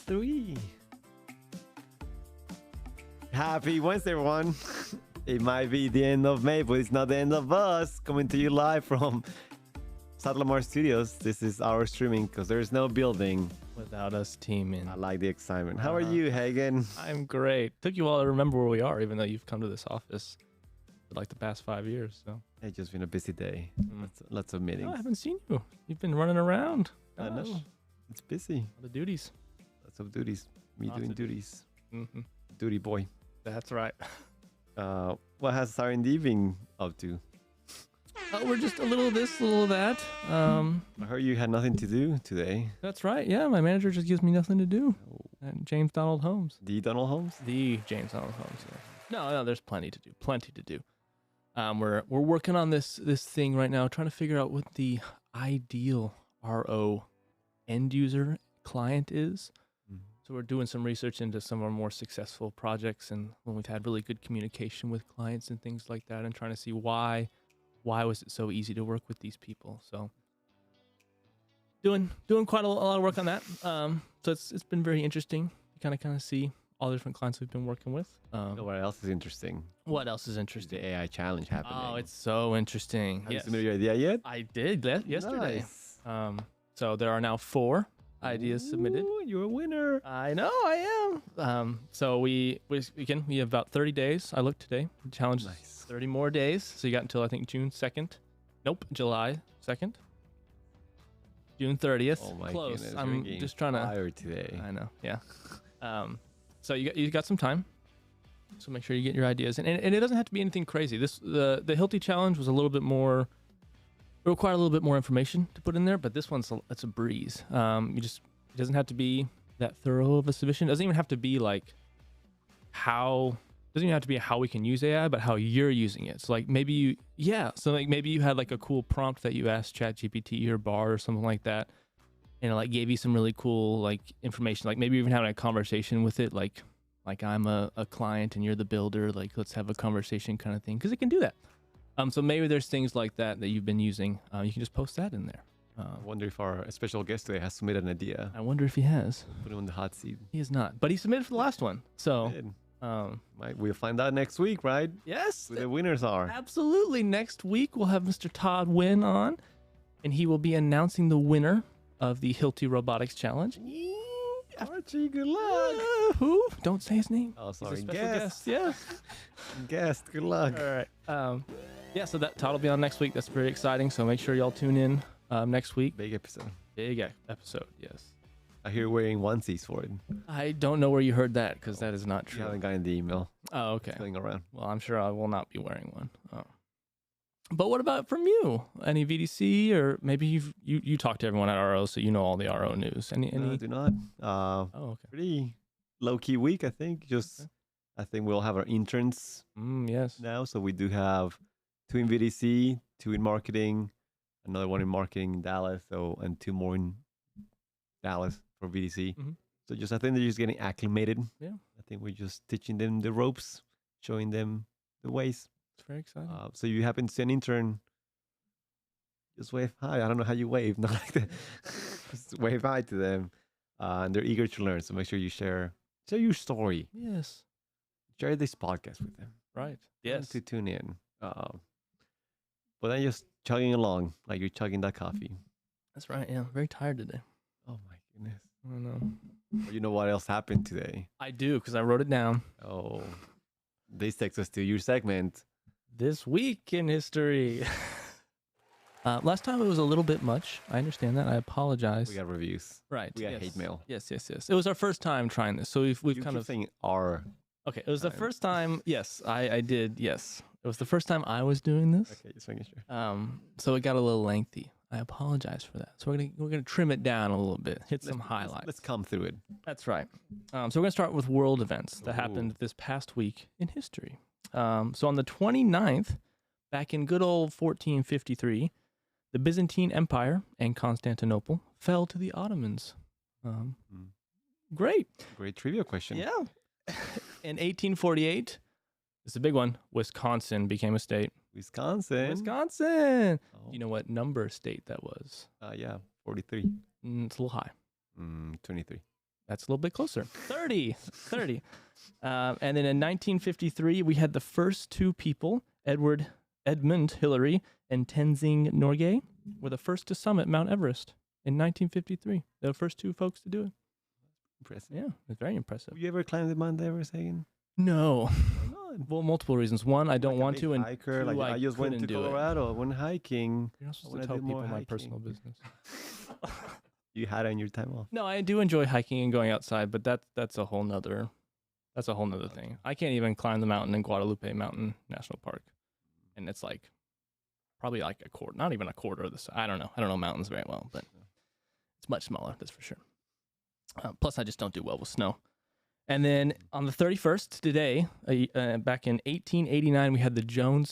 3. Happy Wednesday, everyone. It might be the end of May, but it's not the end of us. Coming to you live from South Lamar Studios. This is our streaming because there's no building without us teaming. I like the excitement. How are you, Hagen? I'm great. Took you all to remember where we are, even though you've come to this office for like the past 5 years. So It's just been a busy day. Lots of meetings. No, I haven't seen you. You've been running around. I know. It's busy. The duties. Lots of duties. Me Lots doing of duties. Mm-hmm. Duty boy. That's right. What has R&D been up to? We're just a little of this, a little of that. I heard you had nothing to do today. That's right. Yeah, my manager just gives me nothing to do. And James Donald Holmes. The Donald Holmes? The James Donald Holmes. Yeah. No, there's plenty to do. Plenty to do. We're working on this thing right now, trying to figure out what the ideal RO end user client is. So we're doing some research into some of our more successful projects and when we've had really good communication with clients and things like that, and trying to see why was it so easy to work with these people. So doing quite a lot of work on that. So it's been very interesting. You kind of see all the different clients we've been working with. What else is interesting? What else is interesting? The AI challenge happening. Oh, it's so interesting. Have you submitted your idea yet? I did yesterday. Nice. So there are now 4 ideas submitted. You're a winner. I know I am. So we have about 30 days. I looked today. The challenge is 30 more days. So you got until I think June 2nd. Nope, July 2nd. June 30th. Oh my Close. goodness. I'm just trying to. Tired today. I know. Yeah. So you got some time. So make sure you get your ideas, and it doesn't have to be anything crazy. The Hilti challenge was a little bit more. It required a little bit more information to put in there, but this one's it's a breeze. It doesn't have to be that thorough of a submission. It doesn't even have to be like how we can use AI, but how you're using it. So like maybe maybe you had like a cool prompt that you asked ChatGPT or Bard or something like that, and it like gave you some really cool like information. Like maybe even having a conversation with it, like I'm a client and you're the builder. Like let's have a conversation kind of thing, because it can do that. So maybe there's things like that you've been using. You can just post that in there. I wonder if our special guest today has submitted an idea. I wonder if he has. Put him in the hot seat. He is not, but he submitted for the last one. So We'll find out next week, right? Yes. Who the winners are. Absolutely. Next week we'll have Mr. Todd Wynn on, and he will be announcing the winner of the Hilti Robotics Challenge. Archie, good luck. Who? Don't say his name. Oh, sorry. He's a special guest. Yeah. Guest, good luck. All right. Yeah, so that Todd will be on next week. That's pretty exciting. So make sure y'all tune in next week. Big episode. Big episode, yes. I hear you're wearing onesies for it. I don't know where you heard that, because that is not true. You haven't gotten the email. Oh, okay. Going around. Well, I'm sure I will not be wearing one. Oh. But what about from you? Any VDC, or maybe you talk to everyone at RO, so you know all the RO news. Any? No, I do not. Okay. Pretty low-key week, I think. I think we'll have our interns yes. now. So we do have 2 in VDC, 2 in marketing, another one in marketing in Dallas, and 2 more in Dallas for VDC. Mm-hmm. So I think they're just getting acclimated. Yeah. I think we're just teaching them the ropes, showing them the ways. It's very exciting. So you happen to see an intern, just wave hi. I don't know how you wave, not like that. Just wave hi to them, and they're eager to learn. So make sure you share your story. Yes. Share this podcast with them. Right. Yes. To tune in. But then just chugging along like you're chugging that coffee. That's right. Yeah. I'm very tired today. Oh my goodness. I don't know. You know what else happened today? I do, because I wrote it down. Oh, this takes us to your segment. This week in history. Last time it was a little bit much. I understand that. I apologize. We got reviews. Right. We got hate mail. Yes. It was our first time trying this, so we've kind of saying our. Okay, it was the first time. Yes, I did. Yes, it was the first time I was doing this. Okay, just making sure. So it got a little lengthy. I apologize for that. So we're gonna trim it down a little bit. Some highlights. Let's come through it. That's right. So we're gonna start with world events that happened this past week in history. So on the 29th, back in good old 1453, the Byzantine Empire and Constantinople fell to the Ottomans. Great trivia question. Yeah. In 1848, it's a big one. Wisconsin became a state. Wisconsin. Oh. You know what number state that was? Yeah, 43. It's a little high. 23. That's a little bit closer. 30. 30. And then in 1953, we had the first two people, Edmund Hillary and Tenzing Norgay, were the first to summit Mount Everest in 1953. They're the first two folks to do it. Impressive. Yeah, it's very impressive. Have you ever climbed the Mount Everest again? No. Why not? Well, multiple reasons. One, I don't Like a want big to, and hiker, two, like I just went to couldn't do it. Colorado, went hiking. You're not I supposed wanna to tell do more people my hiking. personal business. You had it on your time off. No, I do enjoy hiking and going outside, but that's a whole nother thing. I can't even climb the mountain in Guadalupe Mountain National Park, and it's like probably like a quarter, not even a quarter of the size. I don't know mountains very well, but it's much smaller. That's for sure. Plus, I just don't do well with snow. And then on the 31st today, back in 1889, we had the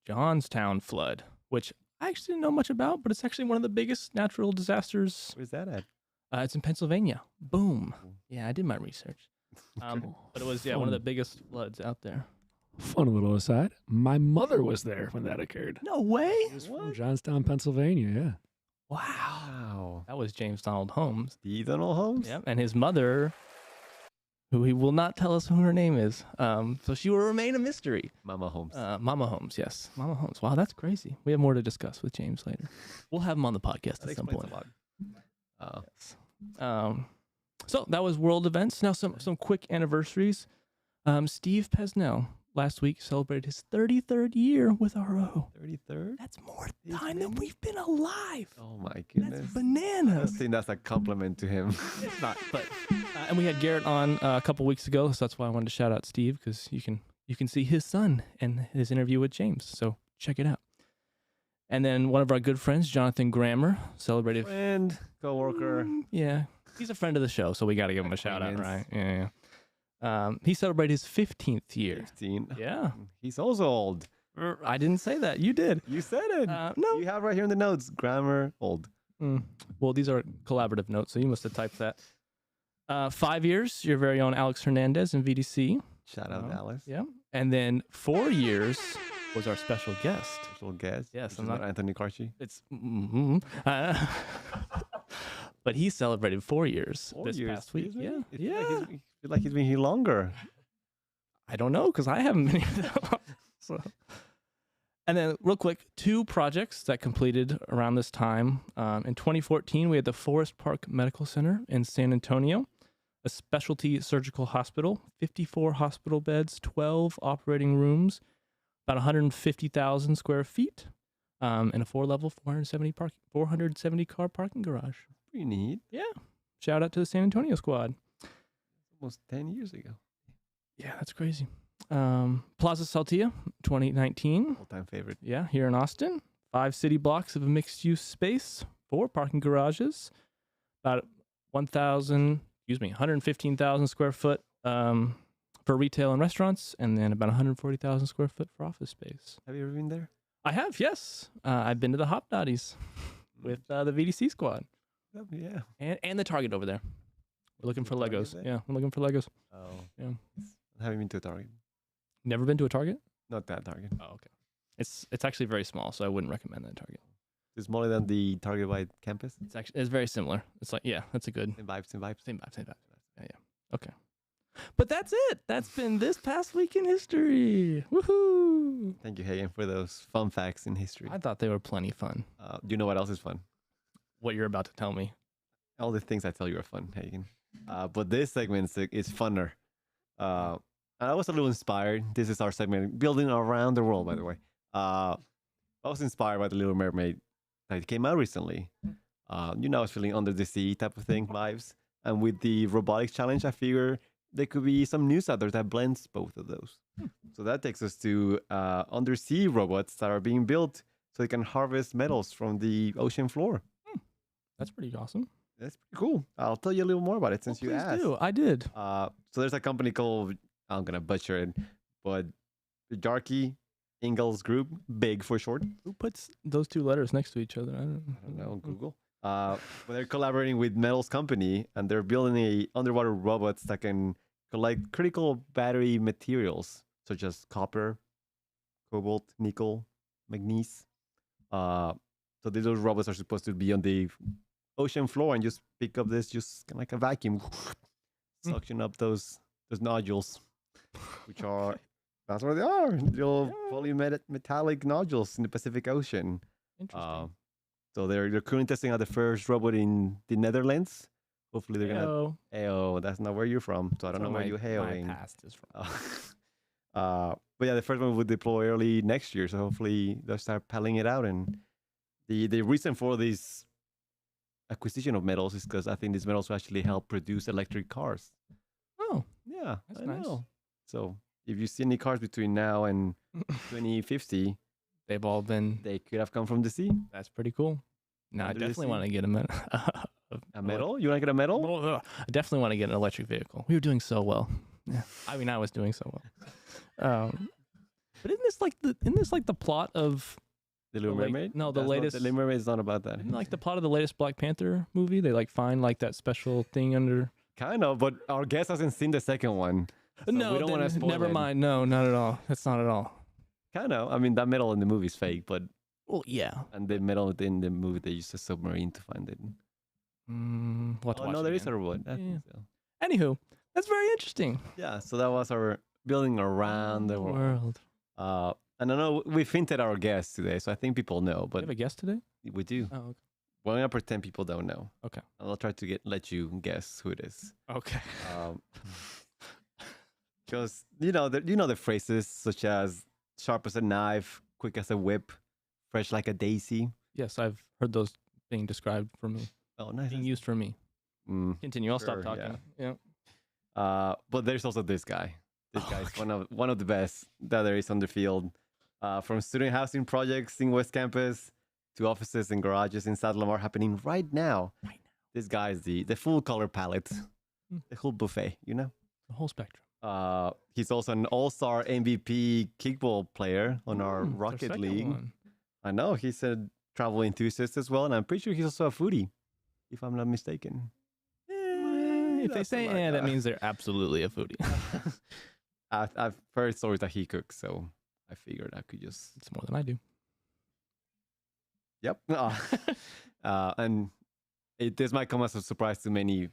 Johnstown flood, which I actually didn't know much about, but it's actually one of the biggest natural disasters. Where's that at? It's in Pennsylvania. Boom. Yeah, I did my research. But it was one of the biggest floods out there. Fun little aside. My mother was there when that occurred. No way. It was from Johnstown, Pennsylvania. Yeah. Wow. Wow. That was James Donald Holmes. The Donald Holmes? Yep. And his mother, who he will not tell us who her name is. So she will remain a mystery. Mama Holmes. Mama Holmes, yes. Mama Holmes. Wow, that's crazy. We have more to discuss with James later. We'll have him on the podcast That at some explains point. a lot. Yes. So that was world events. Now some quick anniversaries. Steve Pesnell last week celebrated his 33rd year with RO. 33rd? That's more time than we've been alive. Oh my That's goodness. I bananas. think that's a compliment to him. It's not, but and we had Garrett on a couple weeks ago, so that's why I wanted to shout out Steve, because you can see his son and his interview with James. So check it out. And then one of our good friends, Jonathan Grammer, celebrated. Friend, co-worker. Yeah, he's a friend of the show, so we got to give him a shout out, right? Yeah. He celebrated his 15th year. 15. Yeah. He's also old. I didn't say that. You did. You said it. No. You have right here in the notes, grammar, old. Well, these are collaborative notes, so you must have typed that. 5 years, your very own Alex Hernandez in VDC. Shout out, Alice. Yeah. And then 4 years was our special guest. Special guest. Yes, which I'm is not- Anthony Carchi. It's but he celebrated 4 years 4 this years. past week. Excuse me? Yeah, I yeah. feel like he's been here longer. I don't know because I haven't been here that long. So. And then, real quick, 2 projects that completed around this time. In 2014, we had the Forest Park Medical Center in San Antonio, a specialty surgical hospital, 54 hospital beds, 12 operating rooms, about 150,000 square feet, and a 4-level, 470 car parking garage. Pretty neat. Yeah. Shout out to the San Antonio squad. Almost 10 years ago. Yeah, that's crazy. Plaza Saltillo, 2019. All-time favorite. Yeah, here in Austin. 5 city blocks of a mixed-use space, 4 parking garages, about 115,000 square foot for retail and restaurants, and then about 140,000 square foot for office space. Have you ever been there? I have, yes. I've been to the Hop Dotties with the VDC squad Oh, yeah. and the Target over there. We're looking for The Target Legos. there? Yeah, I'm looking for Legos. Oh. Yeah. I haven't been to a Target. Never been to a Target? Not that Target. Oh, okay. It's actually very small, so I wouldn't recommend that Target. It's smaller than the Target wide campus. It's very similar. It's like, yeah, that's a good Same vibes, same vibes. same vibe. Yeah. Okay. But that's it. That's been this past week in history. Woohoo! Thank you, Hagen, for those fun facts in history. I thought they were plenty fun. Do you know what else is fun? What you're about to tell me. All the things I tell you are fun, Hagen. But this segment is funner. And I was a little inspired. This is our segment, Building Around the World, by the way. I was inspired by The Little Mermaid that came out recently. I was feeling under the sea type of thing, vibes. And with the robotics challenge, I figure there could be some news out there that blends both of those. So that takes us to undersea robots that are being built so they can harvest metals from the ocean floor. That's pretty awesome. That's pretty cool. I'll tell you a little more about it since you Please asked. do. I did. So there's a company called, I'm going to butcher it, but the Jarkey Ingalls Group, big for short. Who puts those 2 letters next to each other? I I don't know, Google. But they're collaborating with Metals Company, and they're building underwater robots that can collect critical battery materials such as copper, cobalt, nickel, manganese. So these robots are supposed to be on the ocean floor and just pick up this, just kind of like a vacuum, suction up those nodules, which are that's what they are. Little polymetallic nodules in the Pacific Ocean. Interesting. So they're currently testing out the first robot in the Netherlands. Hopefully they're gonna. Heyo. That's not where you're from, so I don't know where you're hailing. My past is from. But yeah, the first one will deploy early next year, so hopefully they'll start pelling it out. And the reason for this acquisition of metals is because I think these metals will actually help produce electric cars. Oh, Yeah, that's I nice. know. So if you see any cars between now and 2050, they've all been. they could have come from the sea. That's pretty cool. No, I Under the definitely sea. want to get a metal. A metal? You want to get a metal? I definitely want to get an electric vehicle. We were doing so well. Yeah, I mean, I was doing so well. But isn't this like the plot of The Little like- Mermaid? no, the That's not- latest- the Little Mermaid is not about that. isn't it like the plot of the latest Black Panther movie? They like find like that special thing under. Kind of, but our guest hasn't seen the second one. So no, we don't want to then spoil never it. mind. No, not at all. That's not at all. Kind of. I mean, that metal in the movie is fake, but Well, yeah. and the metal in the movie they used a submarine to find it. We'll have to Oh watch no, it there is again. a robot. I think Yeah. so. Anywho, that's very interesting. Yeah, so that was our building around the world. And I know we've hinted our guests today, so I think people know, Do but you have a guest today? we do. Oh, okay. We're gonna pretend people don't know. Okay. And I'll try to let you guess who it is. Okay. Because you know the phrases such as sharp as a knife, quick as a whip, fresh like a daisy. Yes, I've heard those being described for me, Oh, nice. being used for me. Mm. Continue. I'll Sure, stop yeah. talking. Yeah. But there's also this guy. This Oh, guy is okay. one of the best that there is on the field. From student housing projects in West Campus to offices and garages in South Lamar happening right now. This guy is the full color palette, Mm. the whole buffet, you know? The whole spectrum. He's also an all-star MVP kickball player on our Their Rocket second League. one. I know he's a travel enthusiast as well, and I'm pretty sure he's also a foodie, if I'm not mistaken. If they that's say like, "eh," that means they're absolutely a foodie. I've heard stories that he cooks, so I figured I could just. It's more than I do. Yep. And this might come as a surprise to many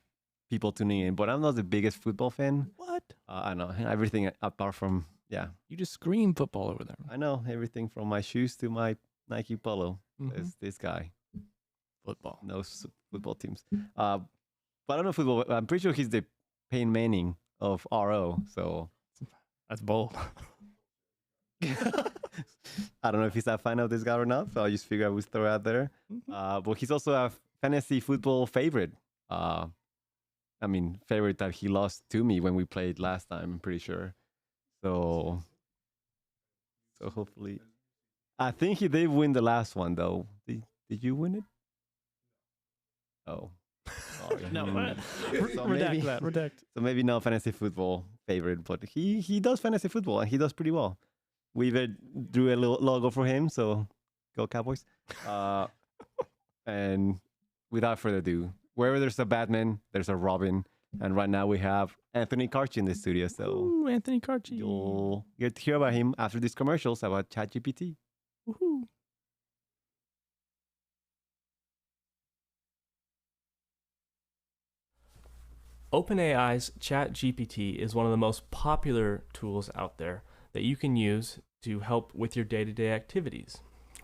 people tuning in, but I'm not the biggest football fan. What? I know everything apart from You just scream football over there. I know everything from my shoes to my Nike polo. Mhm. Is this guy Football. knows football teams? But I don't know football. I'm pretty sure he's the Payne Manning of RO. So That's bold. I don't know if he's a fan of this guy or not. So I just figured I would throw it out there. But he's also a fantasy football favorite. I mean, favorite that he lost to me when we played last time. I'm pretty sure. So hopefully, I think he did win the last one though. Did you win it? Oh. Sorry. No, So redact maybe- that. Redact. So maybe not fantasy football favorite, but he does fantasy football and he does pretty well. We even drew a little logo for him, so go Cowboys. And without further ado, wherever there's a Batman, there's a Robin. And right now we have Anthony Carchi in the studio, so Ooh, Anthony Carchi. you'll get to hear about him after these commercials about ChatGPT. Woohoo. OpenAI's ChatGPT is one of the most popular tools out there that you can use to help with your day-to-day activities.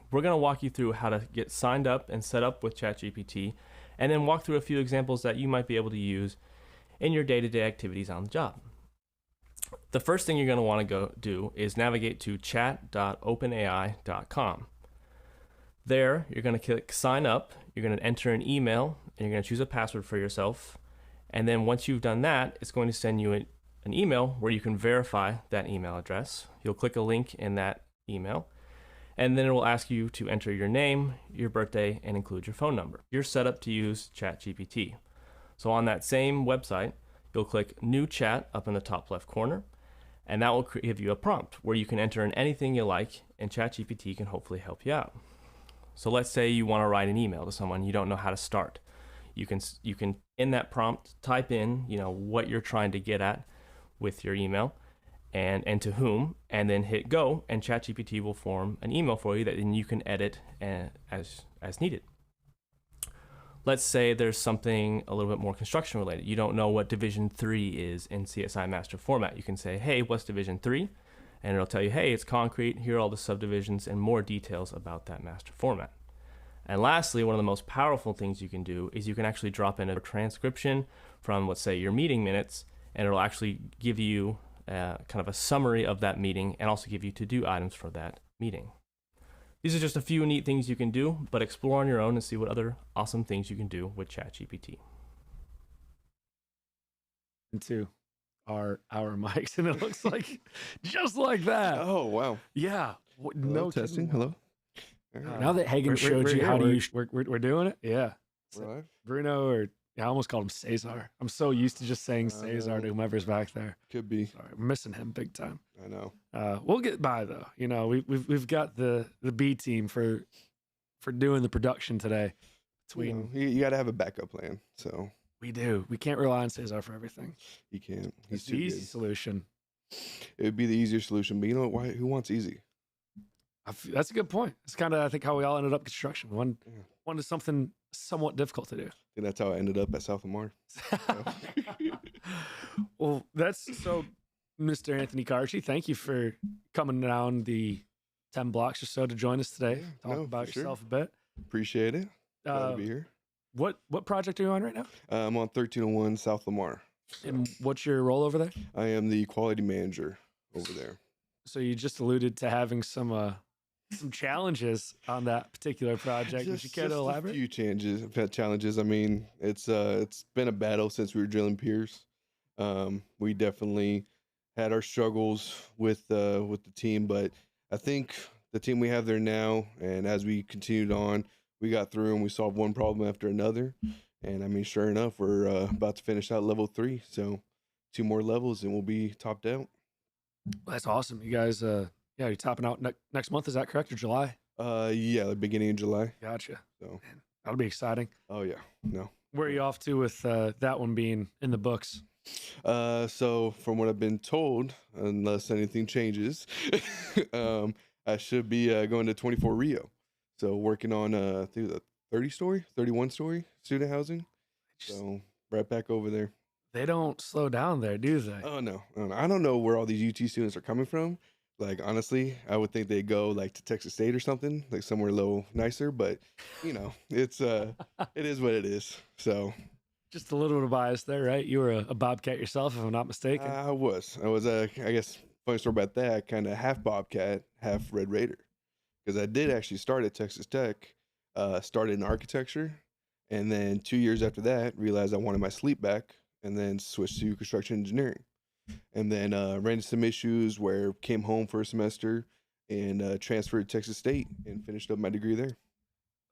We're going to walk you through how to get signed up and set up with ChatGPT, and then walk through a few examples that you might be able to use in your day-to-day activities on the job. The first thing you're going to want to go do is navigate to chat.openai.com. There, you're going to click sign up, you're going to enter an email, and you're going to choose a password for yourself. And then once you've done that, it's going to send you an email where you can verify that email address. You'll click a link in that email, and then it will ask you to enter your name, your birthday, and include your phone number. You're set up to use ChatGPT. So on that same website, you'll click New Chat up in the top left corner, and that will give you a prompt where you can enter in anything you like, and ChatGPT can hopefully help you out. So let's say you want to write an email to someone, you don't know how to start. You can in that prompt type in, what you're trying to get at with your email and to whom, and then hit go, and ChatGPT will form an email for you that then you can edit as needed. let's say there's something a little bit more construction related. You don't know what Division 3 is in CSI master format. You can say, hey, what's Division 3? And it'll tell you, hey, it's concrete. Here are all the subdivisions and more details about that master format. And lastly, one of the most powerful things you can do is you can actually drop in a transcription from, let's say, your meeting minutes, and it'll actually give you kind of a summary of that meeting and also give you to-do items for that meeting. These are just a few neat things you can do, but explore on your own and see what other awesome things you can do with ChatGPT. Into our mics, and it looks like just like that. Oh, wow. Yeah. Hello, No testing. kidding. Hello. All right. Now that Hagen showed you how to use, we're doing it. Yeah. We're live. Bruno, or I almost called him Cesar. I'm so used to just saying I Cesar know. to whomever's back there. Could be. Sorry, we're missing him big time. I know. We'll get by though. You know, we've got the B team for doing the production today. Between You got to have a backup plan. So we do. We can't rely on Cesar for everything. you can't. He's It's the too easy good. solution. It would be the easier solution. But you know what? Who wants easy? That's a good point. It's kind of, I think, how we all ended up construction. One Yeah. wanted something somewhat difficult to do. I think that's how I ended up at South Lamar. Well, that's so, Mr. Anthony Carchi, thank you for coming down the 10 blocks or so to join us today. Yeah, Talk no, about for sure. yourself a bit. Appreciate it. Glad to be here. What project are you on right now? I'm on 1301 South Lamar. And what's your role over there? I am the quality manager over there. So you just alluded to having some challenges on that particular project. Would you care to elaborate? A few challenges. I mean, it's been a battle since we were drilling piers. We definitely had our struggles with the team, but I think the team we have there now, and as we continued on, we got through and we solved one problem after another. And I mean, sure enough, we're about to finish out level 3, so 2 more levels and we'll be topped out. That's awesome. You guys, you're topping out next month. Is that correct? Or July? Yeah, the beginning of July. Gotcha. So, Man, that'll be exciting. oh yeah, no. Where are you off to with that one being in the books? So from what I've been told, unless anything changes, I should be going to 24 Rio. So working on I think the 31 story student housing. So right back over there. They don't slow down there, do they? Oh no. I don't know where all these UT students are coming from. Like honestly, I would think they go like to Texas State or something, like somewhere a little nicer. But you know, it's it is what it is. So Just a little bit of bias there, right? You were a Bobcat yourself, if I'm not mistaken. I was I guess funny story about that. Kind of half Bobcat, half Red Raider, because I did actually start at Texas Tech, started in architecture, and then 2 years after that realized I wanted my sleep back, and then switched to construction engineering, and then ran into some issues where came home for a semester and transferred to Texas State and finished up my degree there.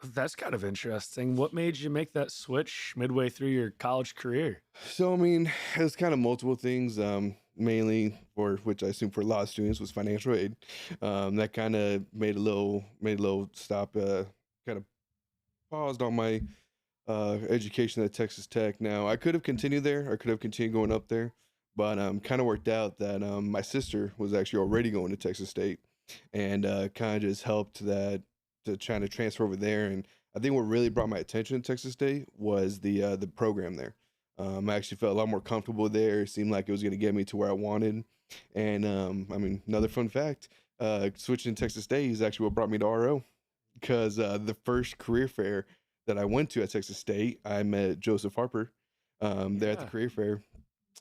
That's kind of interesting. What made you make that switch midway through your college career? So I mean, it was kind of multiple things. Mainly for which I assume for a lot of students was financial aid. That kind of made a little stop. Kind of paused on my education at Texas Tech. Now I could have continued there. I could have continued going up there, but kind of worked out that my sister was actually already going to Texas State, and kind of just helped that to trying to transfer over there. And I think what really brought my attention to Texas State was the program there. I actually felt a lot more comfortable there. It seemed like it was going to get me to where I wanted. And I mean, another fun fact, switching to Texas State is actually what brought me to RO, because the first career fair that I went to at Texas State, I met Joseph Harper there at the career fair.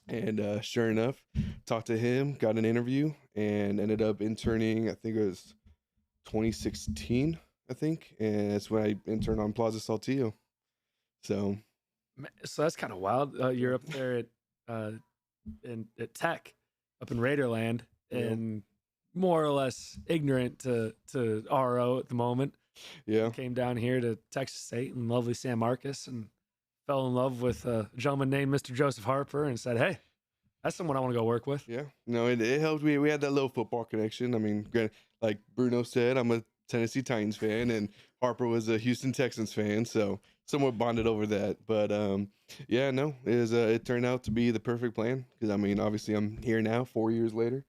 And sure enough, talked to him, got an interview, and ended up interning, I think it was 2016, I think. And that's when I interned on Plaza Saltillo. So that's kind of wild. You're up there at Tech, up in Raiderland, and more or less ignorant to RO at the moment. yeah. Came down here to Texas State in lovely San Marcos and fell in love with a gentleman named Mr. Joseph Harper and said, hey, that's someone I want to go work with. Yeah, no, it helped. We had that little football connection. I mean, like Bruno said, I'm a Tennessee Titans fan, and Harper was a Houston Texans fan, so somewhat bonded over that. But yeah, no, it turned out to be the perfect plan, because I mean, obviously, I'm here now, 4 years later,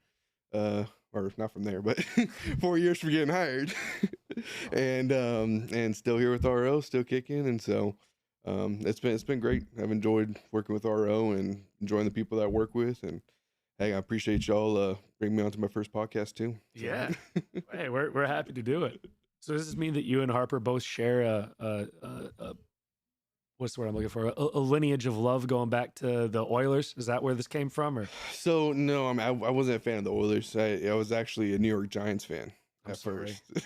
or not from there, but 4 years for getting hired, and still here with RO, still kicking, and so It's been great. I've enjoyed working with RO and enjoying the people that I work with. And hey, I appreciate y'all bringing me onto my first podcast too. So. Yeah. Hey, we're happy to do it. So does this mean that you and Harper both share a what's the word I'm looking for? A lineage of love going back to the Oilers? Is that where this came from? Or So no, I mean, I wasn't a fan of the Oilers. I was actually a New York Giants fan I'm at sorry. first.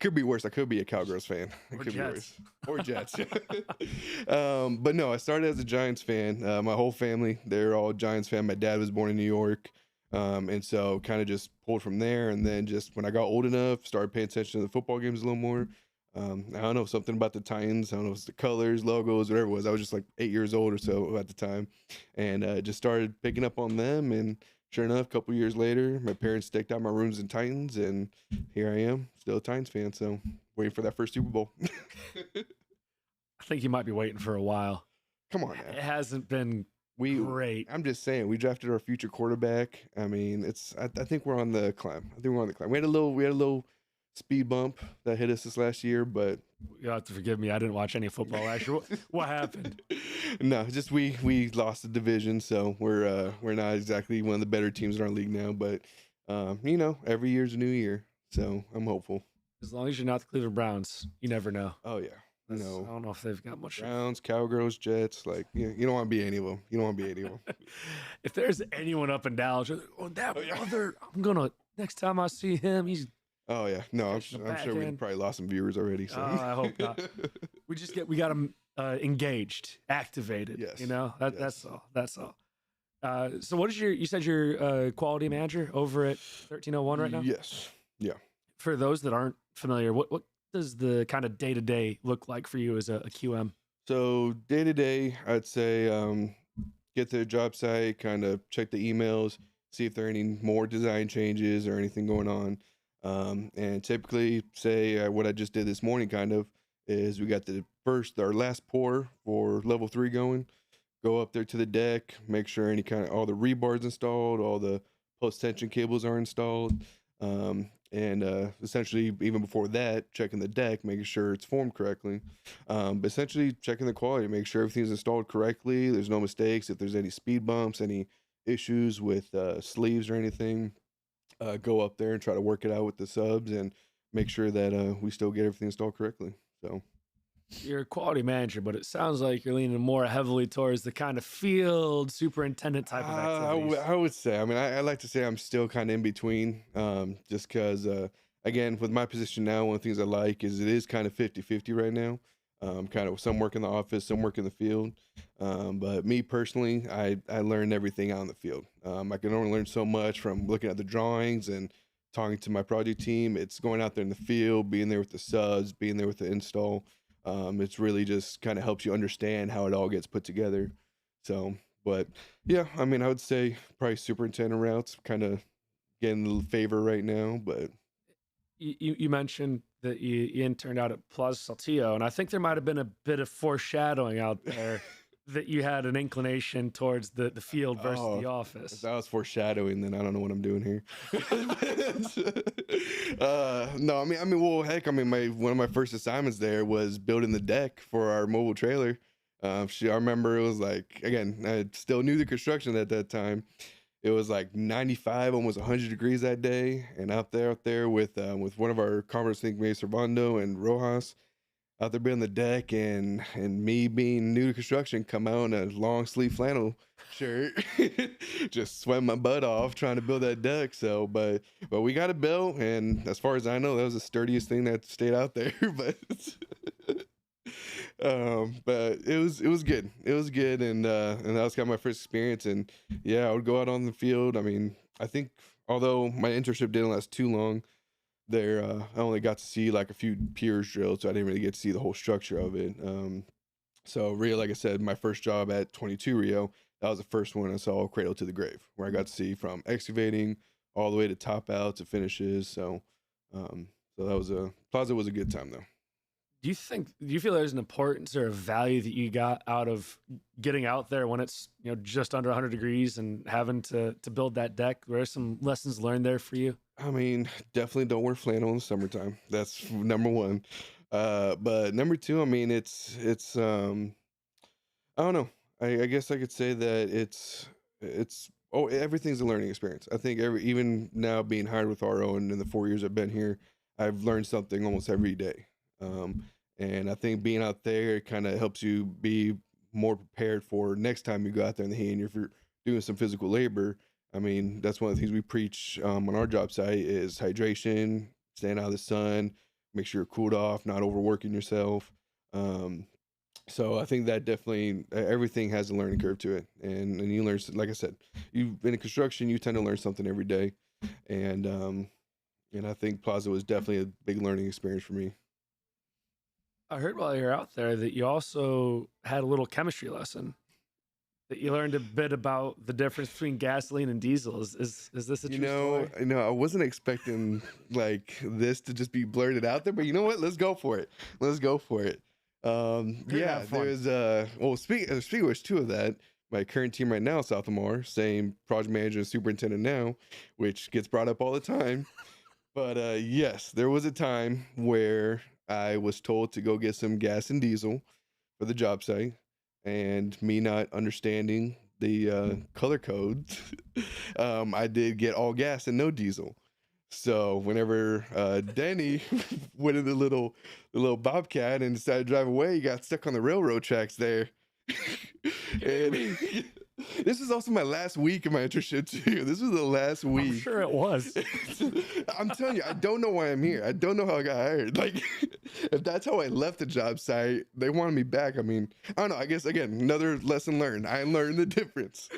Could be worse. I could be a Cowgirls fan. It Or could Jets. be worse. Or Jets. But no, I started as a Giants fan. My whole family, they're all Giants fan. My dad was born in New York. And so kind of just pulled from there. And then just when I got old enough, started paying attention to the football games a little more. I don't know, something about the Titans. I don't know if it's the colors, logos, whatever it was. I was just like 8 years old or so at the time. And just started picking up on them. And sure enough, a couple years later, my parents staked out my rooms in Titans. And here I am, still a Titans fan. So waiting for that first Super Bowl. I think you might be waiting for a while. Come on It now. hasn't been great. I'm just saying, we drafted our future quarterback. I mean, I think we're on the climb. I think we're on the climb. We had a little speed bump that hit us this last year, but You'll have to forgive me. I didn't watch any football last year. What happened? no, just we lost the division, so we're not exactly one of the better teams in our league now. But you know, every year's a new year, so I'm hopeful. As long as you're not the Cleveland Browns, you never know. Oh yeah, I no don't know if they've got much. Browns, Cowgirls, Jets, like you don't want to be any of them. You don't want to be any of them. If there's anyone up in Dallas, you're like, oh, that Oh, yeah. brother, I'm gonna next time I see him, he's. Oh yeah, no, I'm Catching the sure we back probably lost some viewers already. So Oh, I hope not. We got him engaged, activated. Yes, You know yes. that's all. That's all. So what is you said you're quality manager over at 1301 right now? Yes. For those that aren't familiar, what does the kind of day to day look like for you as a QM? So day to day, I'd say get to the job site, kind of check the emails, see if there are any more design changes or anything going on. And typically, say what I just did this morning, kind of, is we got our last pour for level 3 going. Go up there to the deck, make sure all the rebar's installed, all the post tension cables are installed. And essentially, even before that, checking the deck, making sure it's formed correctly. But essentially, checking the quality, make sure everything's installed correctly. There's no mistakes. If there's any speed bumps, any issues with sleeves or anything, go up there and try to work it out with the subs and make sure that we still get everything installed correctly. So You're a quality manager, but it sounds like you're leaning more heavily towards the kind of field superintendent type of activities. I would say, I mean, I like to say I'm still kind of in between, just because, again, with my position now, one of the things I like is it is kind of 50-50 right now. Kind of some work in the office, some work in the field. But me personally, I learned everything out in the field. I can only learn so much from looking at the drawings and talking to my project team. It's going out there in the field, being there with the subs, being there with the install. It's really just kind of helps you understand how it all gets put together. So, but yeah, I mean, I would say probably superintendent routes kind of getting a little favor right now, but You mentioned that you interned out at Plaza Saltillo, and I think there might have been a bit of foreshadowing out there that you had an inclination towards the field versus Oh, the if office. that was foreshadowing, then I don't know what I'm doing here. No, I mean, well, heck, I mean, one of my first assignments there was building the deck for our mobile trailer. I remember it was like, again, I still knew the construction at that time. It was like 95, almost 100 degrees that day, and out there with one of our conference teammates, Servando and Rojas, out there building the deck, and me being new to construction, come out in a long sleeve flannel shirt, just sweating my butt off trying to build that deck. So, but we got it built, and as far as I know, that was the sturdiest thing that stayed out there. But but it was good. It was good, and that was kind of my first experience. And yeah, I would go out on the field. I mean, I think although my internship didn't last too long, there I only got to see like a few peers drills, so I didn't really get to see the whole structure of it. So really, like I said, my first job at 22 Rio, that was the first one I saw cradle to the grave, where I got to see from excavating all the way to top out to finishes. So so Plaza was a good time though. Do you feel there's an importance or a value that you got out of getting out there when it's just under 100 degrees and having to build that deck? Were there some lessons learned there for you? I mean, definitely don't wear flannel in the summertime. That's number one. But number two, I mean, it's I don't know. I guess I could say that it's everything's a learning experience. I think even now being hired with RO and in the 4 years I've been here, I've learned something almost every day. Um, and I think being out there kind of helps you be more prepared for next time you go out there in the heat and if you're doing some physical labor. I mean, that's one of the things we preach on our job site is hydration, staying out of the sun, make sure you're cooled off, not overworking yourself. Um, so I think that definitely everything has a learning curve to it, and you learn, like I said, you in construction you tend to learn something every day, and I think Plaza was definitely a big learning experience for me. I heard while you're out there that you also had a little chemistry lesson. That you learned a bit about the difference between gasoline and diesel. Is this a true story? I wasn't expecting like this to just be blurted out there, but you know what? Let's go for it. Let's go for it. Yeah, have fun. there's well, speaking of which, two of that, my current team right now, Sophomore, same project manager and superintendent now, which gets brought up all the time. But yes, there was a time where I was told to go get some gas and diesel for the job site, and me not understanding the color codes, I did get all gas and no diesel. So whenever Denny went in the little bobcat and decided to drive away, he got stuck on the railroad tracks there. And this is also my last week of my internship too. This was the last week. I'm sure it was. I'm telling you, I don't know why I'm here. I don't know how I got hired. Like, if that's how I left the job site, they wanted me back. I mean, I don't know. I guess again, another lesson learned. I learned the difference.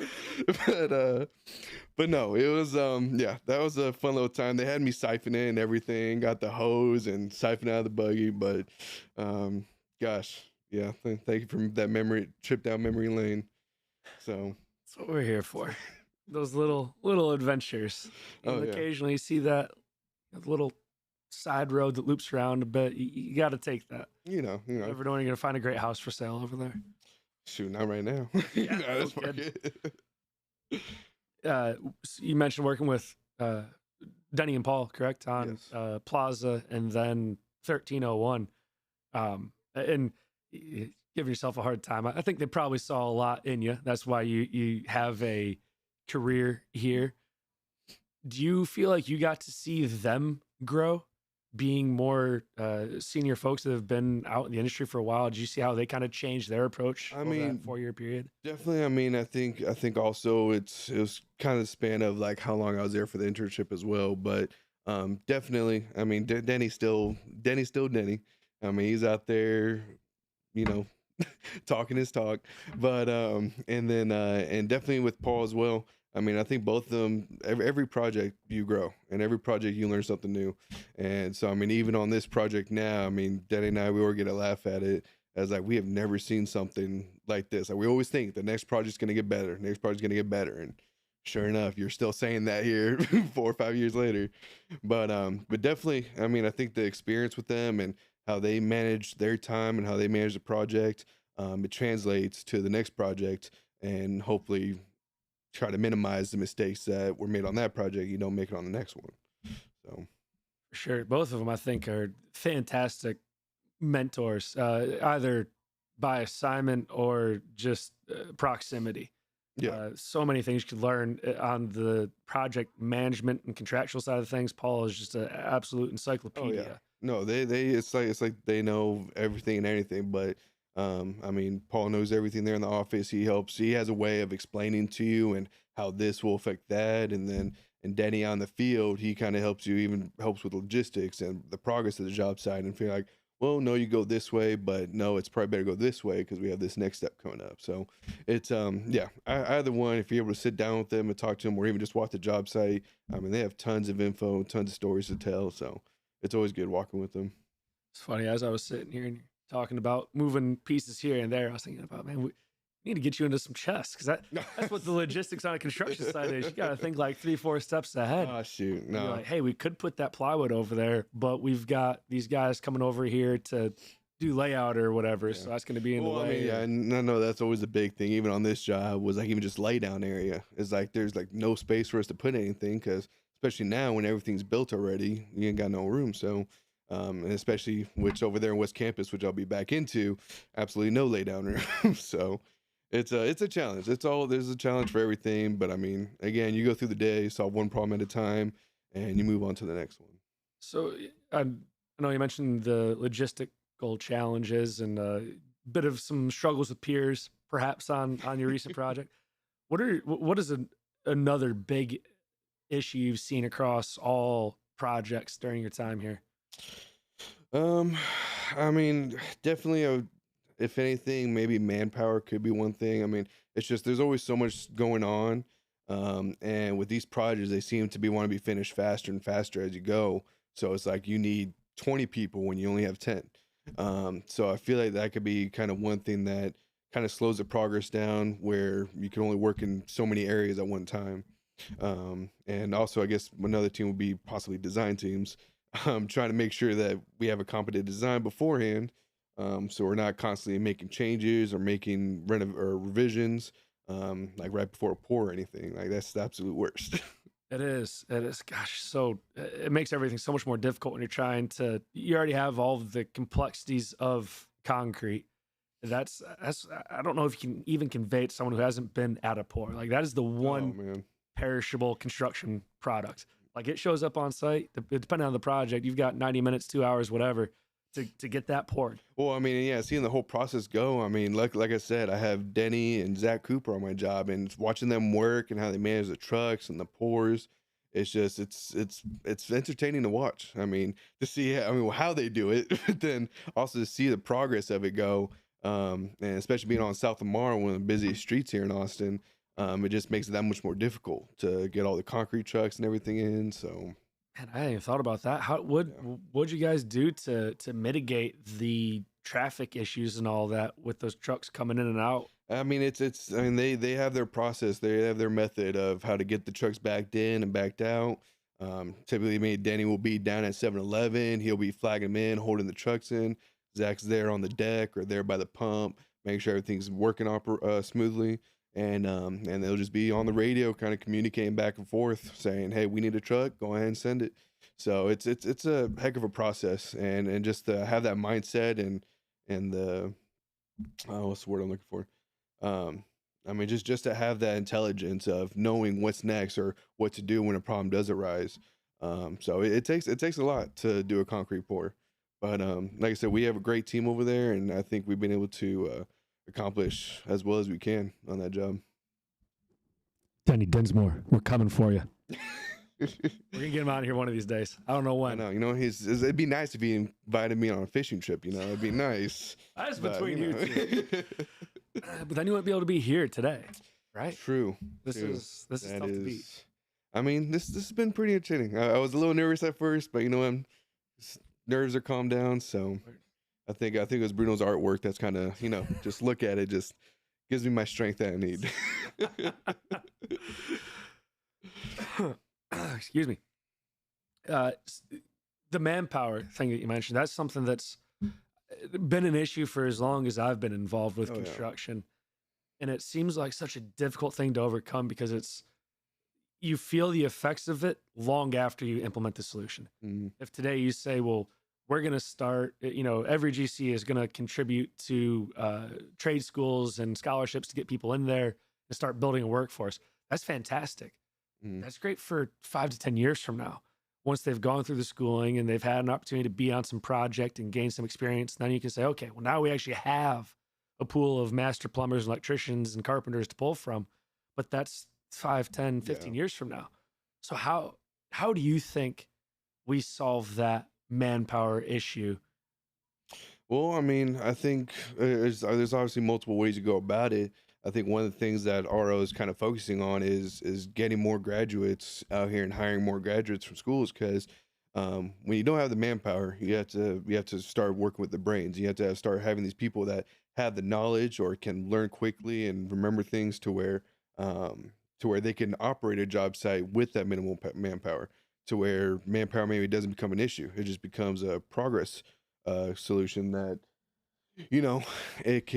But no, it was yeah, that was a fun little time. They had me siphoning and everything, got the hose and siphon out of the buggy. But gosh, yeah, thank you for that memory trip down memory lane. So That's what we're here for. Those little adventures. Oh, And yeah. occasionally you see that little side road that loops around a bit. You got to take that. you know, You never know when you're gonna find a great house for sale over there. shoot, not right now. Yeah, Not no this market. You mentioned working with Denny and Paul, correct, on Yes. Plaza and then 1301, and giving yourself a hard time. I think they probably saw a lot in you. That's why you have a career here. Do you feel like you got to see them grow, being more senior folks that have been out in the industry for a while? Did you see how they kind of changed their approach I over mean, that 4 year period? Definitely. I mean, I think also it was kind of the span of like how long I was there for the internship as well. But definitely, I mean, Denny's still Denny. I mean, he's out there, you know, talking his talk. But and then and definitely with Paul as well. I mean, I think both of them, every project you grow and every project you learn something new. And so, I mean, even on this project now, I mean, Denny and I, we always get a laugh at it as like, we have never seen something like this. Like, we always think the next project's going to get better. Next project's going to get better. And sure enough, you're still saying that here 4 or 5 years later. But definitely, I mean, I think the experience with them and how they manage their time and how they manage the project, it translates to the next project, and hopefully try to minimize the mistakes that were made on that project. You don't make it on the next one. So For sure. Both of them, I think, are fantastic mentors, either by assignment or just proximity. yeah, So many things you could learn on the project management and contractual side of things. Paul is just an absolute encyclopedia. no, they it's like they know everything and anything. But I mean, Paul knows everything there in the office. He helps. He has a way of explaining to you and how this will affect that, and then. And Denny on the field, he kind of helps you, even helps with logistics and the progress of the job site, and feel like, well, no, you go this way, but no, it's probably better to go this way because we have this next step coming up. So it's yeah, either one, if you're able to sit down with them and talk to them, or even just walk the job site, I mean, they have tons of info, tons of stories to tell. So it's always good walking with them. It's funny, as I was sitting here and you're talking about moving pieces here and there, I was thinking about, man, we need to get you into some chess, because that's what the logistics on a construction site is. You got to think like 3-4 steps ahead. Oh shoot, You're no. like, hey, we could put that plywood over there, but we've got these guys coming over here to do layout or whatever, so that's going to be in the Well, I way. mean, yeah, and I know that's always a big thing. Even on this job, was like even just lay down area. It's like there's like no space for us to put anything, because especially now when everything's built already, you ain't got no room. So And especially which over there in West Campus, which I'll be back into, absolutely no laydown room. So it's a challenge. There's a challenge for everything. But I mean, again, you go through the day, solve one problem at a time, and you move on to the next one. So I know you mentioned the logistical challenges and a bit of some struggles with peers, perhaps on your recent project. What is another big issue you've seen across all projects during your time here? I mean, definitely, if anything, maybe manpower could be one thing. I mean, it's just there's always so much going on, and with these projects, they seem to want to be finished faster and faster as you go. So it's like you need 20 people when you only have 10. So I feel like that could be kind of one thing that kind of slows the progress down, where you can only work in so many areas at one time. And also, I guess another team would be possibly design teams, trying to make sure that we have a competent design beforehand, so we're not constantly making changes or making revisions, like right before a pour or anything. Like that's the absolute worst. It is. It is. Gosh, so it makes everything so much more difficult when you're trying to. You already have all of the complexities of concrete. That's. I don't know if you can even convey it to someone who hasn't been at a pour. Like that is the one Oh man. perishable construction product. Like it shows up on site, depending on the project, you've got 90 minutes, 2 hours, whatever, to get that poured. Well, I mean, yeah, seeing the whole process go. I mean, like I said, I have Denny and Zach Cooper on my job, and watching them work and how they manage the trucks and the pours, it's just it's entertaining to watch. I mean, to see, I mean, how they do it, but then also to see the progress of it go. And especially being on South Lamar, one of the busiest streets here in Austin, it just makes it that much more difficult to get all the concrete trucks and everything in. So. And I hadn't even thought about that. What'd you guys do to mitigate the traffic issues and all that with those trucks coming in and out? I mean, I mean, they have their process. They have their method of how to get the trucks backed in and backed out. Typically, maybe Danny will be down at 7-Eleven. He'll be flagging them in, holding the trucks in. Zach's there on the deck or there by the pump, making sure everything's working smoothly. And they'll just be on the radio, kind of communicating back and forth, saying, "Hey, we need a truck. Go ahead and send it." So it's a heck of a process, and just to have that mindset and the what's the word I'm looking for? I mean, just to have that intelligence of knowing what's next or what to do when a problem does arise. So it takes a lot to do a concrete pour, but like I said, we have a great team over there, and I think we've been able to accomplish as well as we can on that job. Denny Dinsmore, we're coming for you. We're gonna get him out of here one of these days. I don't know when. I know, you know, it'd be nice if he invited me on a fishing trip. You know, it'd be nice. That's between you two. But then you wouldn't be able to be here today, right? True. This is tough to beat. I mean, this has been pretty entertaining. I was a little nervous at first, but you know, nerves are calmed down. So I think it was Bruno's artwork that's kind of, you know, just look at it, just gives me my strength that I need. Excuse me. The manpower thing that you mentioned, that's something that's been an issue for as long as I've been involved with construction. Yeah. And it seems like such a difficult thing to overcome because you feel the effects of it long after you implement the solution. Mm-hmm. If today you say, well, we're going to start, you know, every GC is going to contribute to trade schools and scholarships to get people in there and start building a workforce. That's fantastic. Mm. That's great for 5 to 10 years from now. Once they've gone through the schooling and they've had an opportunity to be on some project and gain some experience, then you can say, okay, well, now we actually have a pool of master plumbers, electricians, and carpenters to pull from. But that's 5, 10, 15 years from now. So how do you think we solve that manpower issue? Well, I mean, I think there's obviously multiple ways to go about it. I think one of the things that RO is kind of focusing on is getting more graduates out here and hiring more graduates from schools, because when you don't have the manpower, you have to start working with the brains. You have to start having these people that have the knowledge or can learn quickly and remember things to where they can operate a job site with that minimal manpower, to where manpower maybe doesn't become an issue. It just becomes a progress solution that, you know, it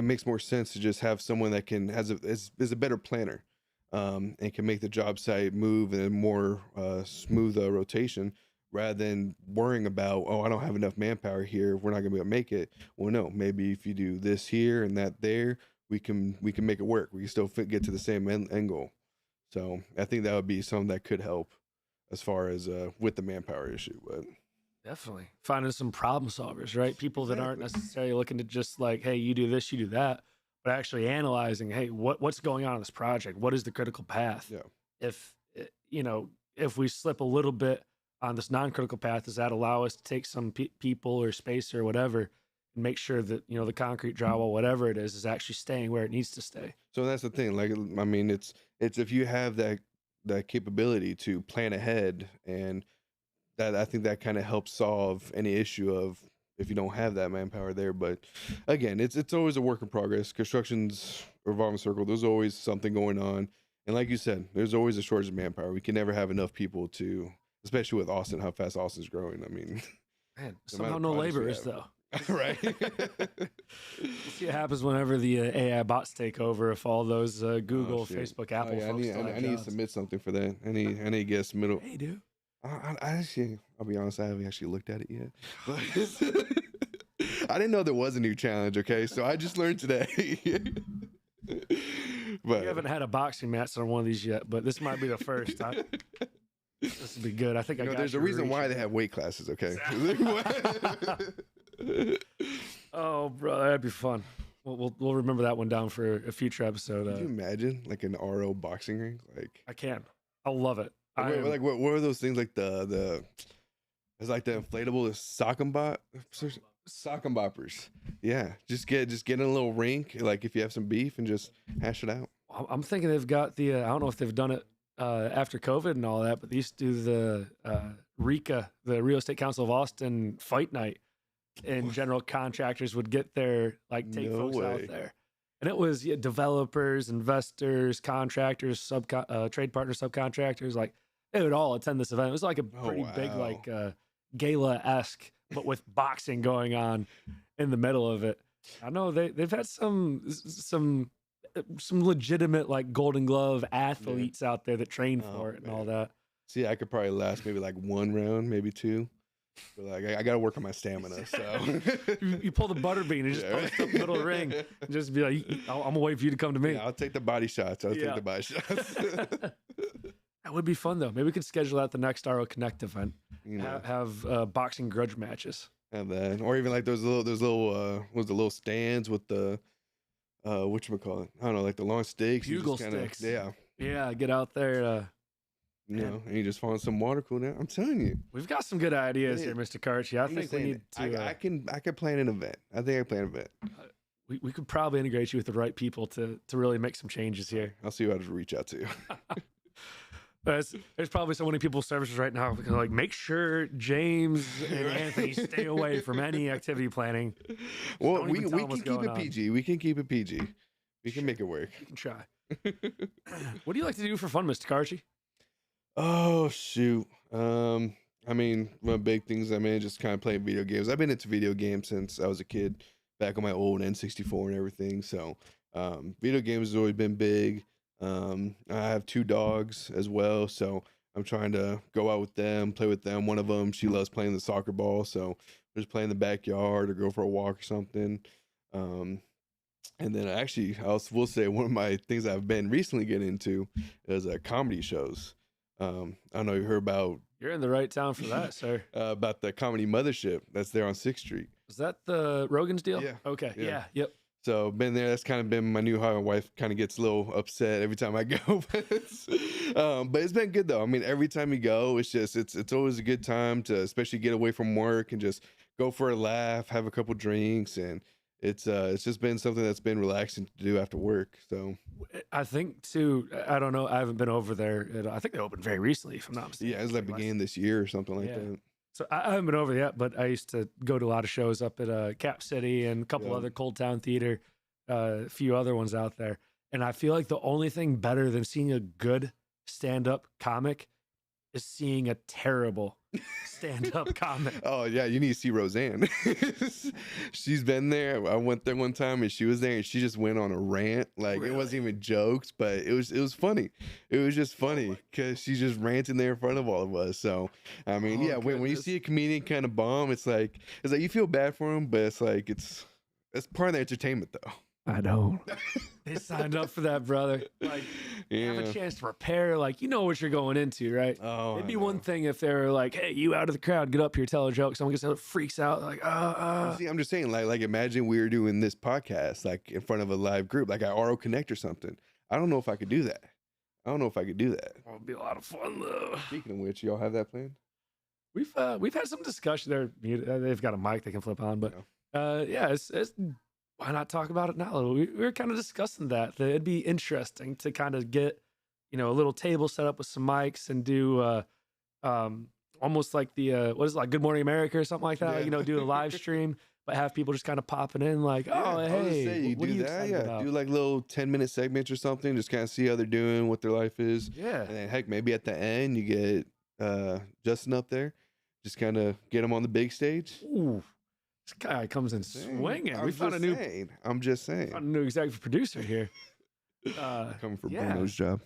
makes more sense to just have someone that is a better planner, and can make the job site move in a more smooth rotation, rather than worrying about, oh, I don't have enough manpower here, we're not gonna be able to make it. Well, no, maybe if you do this here and that there, we can make it work. We can still get to the same end goal. So I think that would be something that could help as far as with the manpower issue. But Definitely finding some problem solvers, right? People that aren't Exactly. necessarily looking to just like, hey, you do this, you do that, but actually analyzing, hey, what's going on in this project? What is the critical path? yeah, If if we slip a little bit on this non-critical path, does that allow us to take some people or space or whatever and make sure that the concrete drywall, whatever it is actually staying where it needs to stay? so that's the thing. Like, I mean, it's if you have that capability to plan ahead, and that I think that kind of helps solve any issue of if you don't have that manpower there. But again, it's always a work in progress. Construction's a revolving circle. There's always something going on, and like you said, there's always a shortage of manpower. We can never have enough people to, especially with Austin, how fast Austin's growing. I mean, Man, the amount somehow of no projects we laborers have. though. right? We'll see what happens whenever the AI bots take over. If all those Google, shoot. Facebook, Apple yeah, folks still I have need to jobs. submit something for that. I need to get submittal. Hey, dude. I actually, I'll be honest, I haven't actually looked at it yet. But I didn't know there was a new challenge. Okay, so I just learned today. But We haven't had a boxing match on one of these yet, but this might be the first. This would be good. I think I got there's a your reason why reach. they have weight classes. Okay. Oh, bro, that'd be fun. We'll remember that one down for a future episode. Could you imagine like an RO boxing ring? Like, I can. I love it. what were those things like the it's like the inflatable sock and boppers. Yeah, just get in a little rink, like if you have some beef, and just hash it out. I'm thinking they've got the. I don't know if they've done it after COVID and all that, but they used to do the RECA, the Real Estate Council of Austin Fight Night, and general contractors would get their take No folks out way. there, and it was developers, investors, contractors, trade partners, subcontractors. Like they would all attend this event. It was like a Oh, pretty big wow. gala-esque, but with boxing going on in the middle of it. I know they've had some legitimate Golden Glove athletes out there that train Oh, for it and man. all that. See, I could probably last maybe like one round, maybe two. But like I got to work on my stamina. So You pull the butterbean and just Yeah, post up in the middle of the ring and just be like, I'm gonna wait for you to come to me. yeah, I'll take the body shots. I'll Yeah. take the body shots. That would be fun though. Maybe we could schedule out the next RO Connect event. You know, Have boxing grudge matches. have that, or even like those little was the little stands with the whatchamacallit? I don't know, like the long sticks. You Bugle just kinda- sticks. Yeah. Yeah, get out there. You know, and you just find some water cool now. I'm telling you. We've got some good ideas Yeah. here, Mr. Carchi. I I'm think just we saying need that to. I can plan an event. I think I can plan an event. We could probably integrate you with the right people to really make some changes here. I'll see who I just reach out to. There's probably so many people's services right now. Like, make sure James and Right. Anthony stay away from any activity planning. Well, don't we even tell them can what's keep going it on. PG. We can keep it PG. We can make it work. You can try. What do you like to do for fun, Mr. Carchi? Oh shoot. I mean, one of the big things just kind of playing video games. I've been into video games since I was a kid, back on my old N64 and everything. So, video games has always been big. I have 2 dogs as well, so I'm trying to go out with them, play with them. One of them, she loves playing the soccer ball, so we're just play in the backyard or go for a walk or something. And then actually, will say one of my things I've been recently getting into is comedy shows. I don't know if you heard You're in the right town for that, sir. about the Comedy Mothership that's there on 6th Street. Is that the Rogan's deal? Yeah. Okay. Yeah. Yeah. Yep. So been there. That's kind of been my new hobby. My wife kind of gets a little upset every time I go, but it's been good though. I mean, every time you go, it's always a good time to especially get away from work and just go for a laugh, have a couple drinks, and it's just been something that's been relaxing to do after work. So I think too. I don't know. I haven't been over there. I think they opened very recently, if I'm not mistaken. yeah, it's like West. beginning this year or something like Yeah. that. So I haven't been over yet, but I used to go to a lot of shows up at Cap City and a couple Yeah. other Cold Town Theater, a few other ones out there. And I feel like the only thing better than seeing a good stand-up comic is seeing a terrible stand-up comic. Oh yeah, you need to see Roseanne. She's been there. I went there one time and she was there and she just went on a rant. Like it wasn't even jokes, but it was funny. It was just funny because she's just ranting there in front of all of us. So I mean, yeah, when you see a comedian kind of bomb, it's like you feel bad for him, but it's like it's part of the entertainment though. I don't. They signed up for that, brother. Like, have a chance to prepare. Like, you know what you're going into, right? Oh, it'd be one thing if they were like, "Hey, you out of the crowd, get up here, tell a joke." Someone gets freaks out, like, See, I'm just saying, like, imagine we were doing this podcast, like, in front of a live group, like at RO Connect or something. I don't know if I could do that. It'll be a lot of fun, though. Speaking of which, y'all have that planned? We've had some discussion there. They've got a mic they can flip on, but yeah, it's why not talk about it now? We were kind of discussing that it'd be interesting to kind of get, a little table set up with some mics and do almost like the what is it, like Good Morning America or something like that. Yeah. Do a live stream, but have people just kind of popping in like, oh, I was hey, say, you what do are you that, excited about? Do like little 10-minute segments or something, just kind of see how they're doing, what their life is. Yeah. And then heck, maybe at the end you get Justin up there, just kind of get him on the big stage. Ooh, this guy comes in swinging. We found a new. I'm just saying. Found a new executive producer here. Coming for yeah. Bruno's job.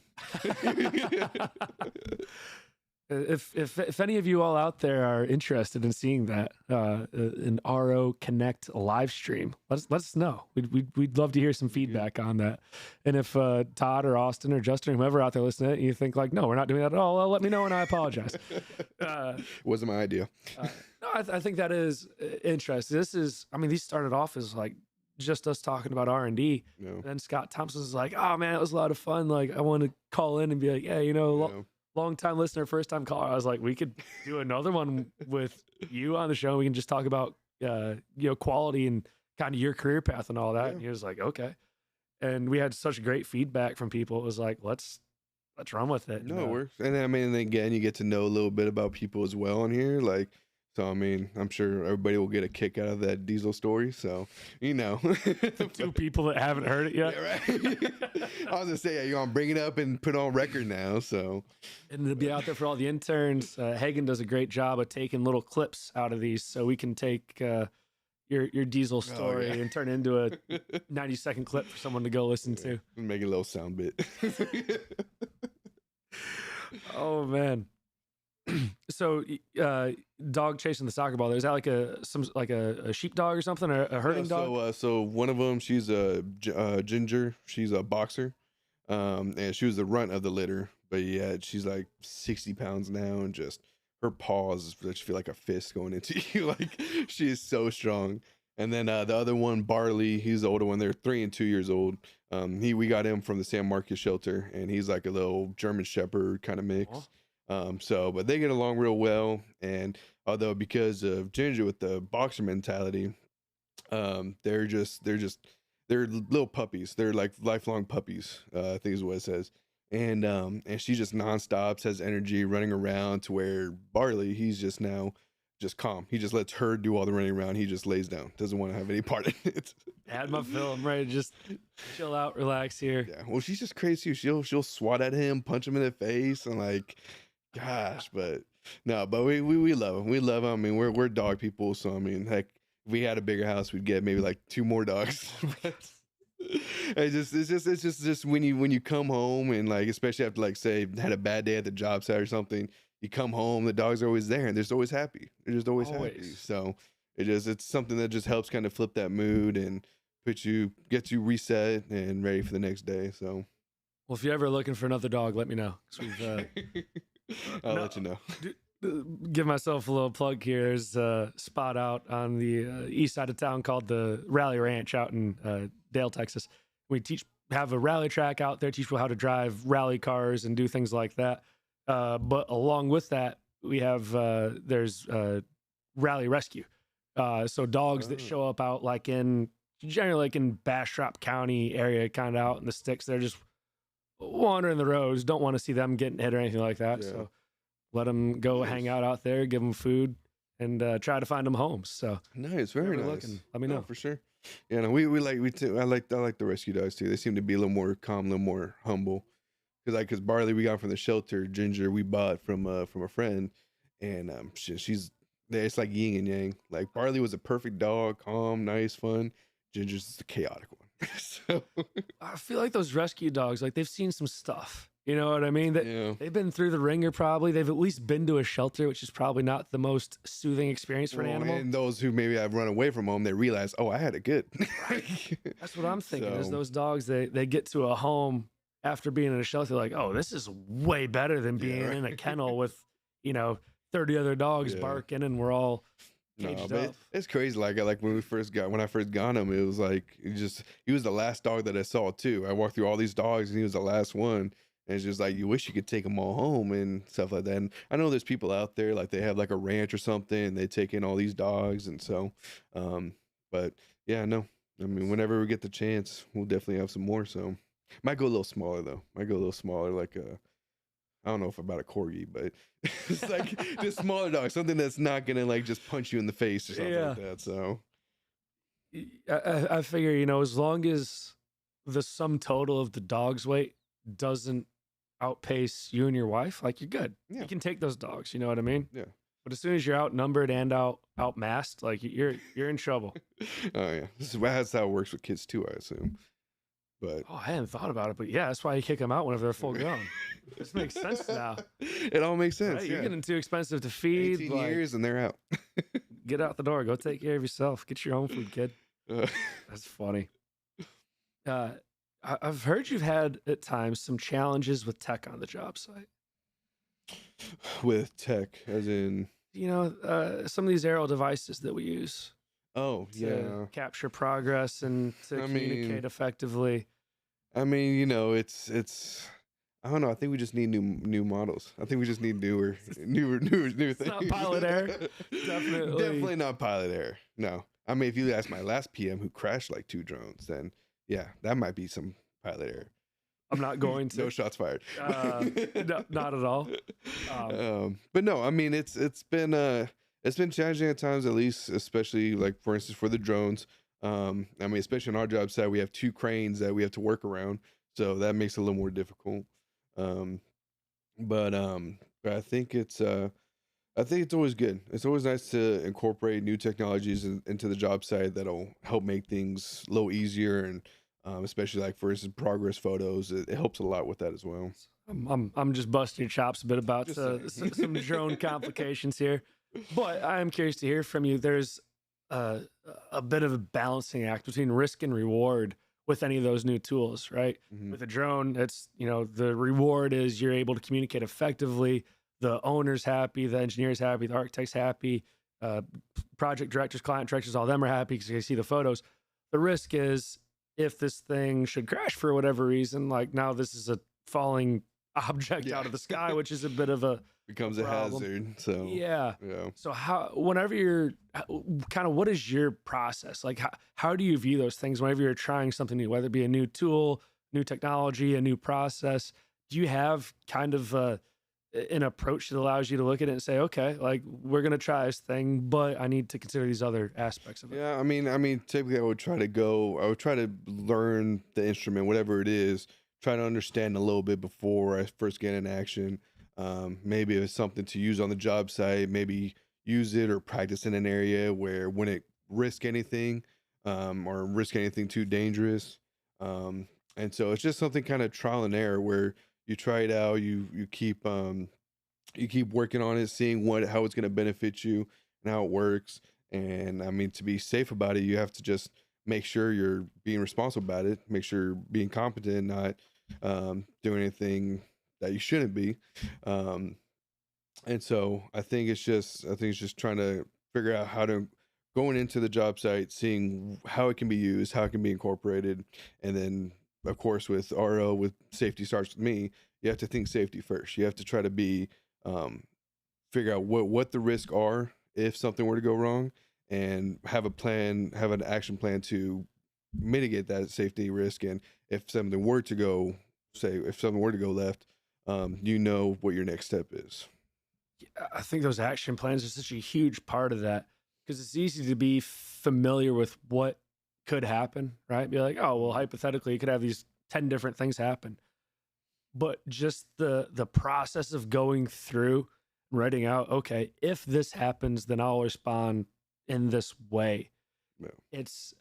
If any of you all out there are interested in seeing that an RO Connect live stream, let us know. We'd love to hear some feedback on that. And if Todd or Austin or Justin or whoever out there listening, and you think like, no, we're not doing that at all, well, let me know and I apologize. Wasn't my idea. No, I think that is interesting. These started off as like just us talking about R&D. No. And then Scott Thompson's like, oh man, it was a lot of fun. Like I want to call in and be like, yeah, long time listener, first time caller. I was like, we could do another one with you on the show. We can just talk about quality and kind of your career path and all that. Yeah. And he was like, okay. And we had such great feedback from people. It was like, let's run with it. No, it works. And then, again, you get to know a little bit about people as well on here. Like, so, I'm sure everybody will get a kick out of that Diesel story. So, The two people that haven't heard it yet. Yeah, right. I was going to say, you're going to bring it up and put it on record now. So, and to be out there for all the interns, Hagen does a great job of taking little clips out of these so we can take your Diesel story and turn it into a 90-second clip for someone to go listen to. Make a little sound bit. Oh, man. So, dog chasing the soccer ball. Is that like a sheepdog or something, or a herding dog? So one of them, she's a ginger. She's a boxer, and she was the runt of the litter. But yeah, she's like 60 pounds now, and just her paws just feel like a fist going into you. Like she is so strong. And then the other one, Barley, he's the older one. They're 3 and 2 years old. We got him from the San Marcos shelter, and he's like a little German Shepherd kind of mix. Oh. But they get along real well. And although because of Ginger with the boxer mentality, they're little puppies. They're like lifelong puppies, I think is what it says. And she just nonstops, has energy running around to where Barley, he's just calm. He just lets her do all the running around. He just lays down, doesn't want to have any part in it. Had my fill. I'm ready to just chill out, relax here. Yeah. Well, she's just crazy. She'll swat at him, punch him in the face, and like, gosh, but no, but we love him. We love him. We're dog people, so heck, if we had a bigger house, we'd get maybe like 2 more dogs. It's just when you come home and like, especially after like say had a bad day at the job site or something, you come home, the dogs are always there and they're just always happy. They're just always happy. So it's something that just helps kind of flip that mood and gets you reset and ready for the next day. So, well, if you're ever looking for another dog, let me know. I'll let you know. Give myself a little plug here. There's a spot out on the east side of town called the Rally Ranch out in Dale, Texas. We have a rally track out there, teach people how to drive rally cars and do things like that. But along with that, we have there's rally rescue. So dogs that show up out generally like in Bastrop County area, kind of out in the sticks. They're just wandering the roads. Don't want to see them getting hit or anything like that. Yeah. So let them go hang out there, give them food, and try to find them homes. So nice, very nice. Looking, let me know for sure. Yeah, no, I like the rescue dogs too. They seem to be a little more calm, a little more humble. because Barley we got from the shelter, Ginger we bought from a friend, and she's it's like yin and yang. Like Barley was a perfect dog, calm, nice, fun. Ginger's just a chaotic one. So I feel like those rescue dogs, like they've seen some stuff. You know what I mean? yeah. They've been through the ringer probably. They've at least been to a shelter, which is probably not the most soothing experience for an animal. And those who maybe have run away from home, they realize, oh, I had it good. That's what I'm thinking. Is So- those dogs they get to a home after being in a shelter, like, oh, this is way better than being Yeah. in a kennel with 30 other dogs Yeah. barking, and we're all No, caged but up. it's crazy. Like when I first got him, it was like he was the last dog that I saw too. I walked through all these dogs, and he was the last one. And it's just like you wish you could take them all home and stuff like that. And I know there's people out there like they have like a ranch or something, and they take in all these dogs, and so, but yeah, no. I mean, whenever we get the chance, we'll definitely have some more. So might go a little smaller though. Might go a little smaller, like I don't know if about a corgi, but it's like just smaller dog, something that's not gonna like just punch you in the face or something like that. So I figure, as long as the sum total of the dog's weight doesn't outpace you and your wife, like you're good. Yeah. You can take those dogs, you know what I mean? Yeah. But as soon as you're outnumbered and outmassed, like you're in trouble. oh yeah, that's how it works with kids too, I assume. But Oh, I hadn't thought about it, but yeah, that's why you kick them out whenever they're full grown. This makes sense now. It all makes sense. Right? Yeah. You're getting too expensive to feed. 18 like, years and they're out. get out the door. Go take care of yourself. Get your own food, kid. Uh, That's funny. I've heard you've had at times some challenges with tech on the job site. with tech, as in, Some of these aerial devices that we use oh to yeah. capture progress and to I communicate mean- effectively. I mean, it's. I don't know. I think we just need new models. I think we just need newer things. not pilot error. Definitely not pilot error. No. I mean, if you ask my last PM who crashed like 2 drones, then yeah, that might be some pilot error. I'm not going to. No shots fired. No, not at all. But no, I mean, it's been challenging at times, at least, especially like for instance for the drones. I mean, especially on our job site, we have 2 cranes that we have to work around, so that makes it a little more difficult. But I think it's always good. It's always nice to incorporate new technologies into the job site that'll help make things a little easier, and especially like for instance progress photos. It helps a lot with that as well. I'm just busting your chops a bit about Just saying. some drone complications here, but I am curious to hear from you. There's a bit of a balancing act between risk and reward with any of those new tools, right? Mhm. With a drone, it's the reward is you're able to communicate effectively. The owner's happy, the engineer's happy, the architect's happy, project directors, client directors, all them are happy because they see the photos. The risk is if this thing should crash for whatever reason, like now this is a falling object Yeah. out of the sky, which is a bit of a Becomes a problem. hazard. So yeah. yeah. So whenever you're kind of, what is your process? Like, how do you view those things whenever you're trying something new, whether it be a new tool, new technology, a new process? Do you have kind of an approach that allows you to look at it and say, okay, like we're going to try this thing, but I need to consider these other aspects of it? Yeah, I mean, typically I would try to learn the instrument, whatever it is, try to understand a little bit before I first get in action. Maybe if it's something to use on the job site, maybe use it or practice in an area where wouldn't risk anything, or risk anything too dangerous. And so it's just something kind of trial and error where you try it out, you keep working on it, seeing how it's going to benefit you and how it works. And I mean, to be safe about it, you have to just make sure you're being responsible about it, make sure you're being competent, not doing anything that you shouldn't be. And so I think it's just trying to figure out how to going into the job site, seeing how it can be used, how it can be incorporated, and then of course with RO, with safety starts with me. You have to think safety first. You have to try to be figure out what the risks are if something were to go wrong, and have an action plan to mitigate that safety risk. And if something were to go left, you know what your next step is. I think those action plans are such a huge part of that, because it's easy to be familiar with what could happen, right? Be like, oh, well, hypothetically, you could have these 10 different things happen. but just the process of going through writing out, okay, if this happens, then I'll respond in this way. Yeah. It's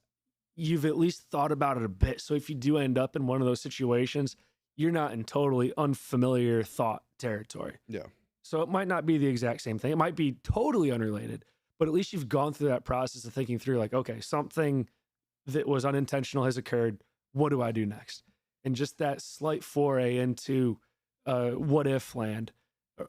you've at least thought about it a bit. So if you do end up in one of those situations, you're not in totally unfamiliar thought territory. Yeah. So it might not be the exact same thing. It might be totally unrelated, but at least you've gone through that process of thinking through, like, okay, something that was unintentional has occurred. What do I do next? And just that slight foray into what if land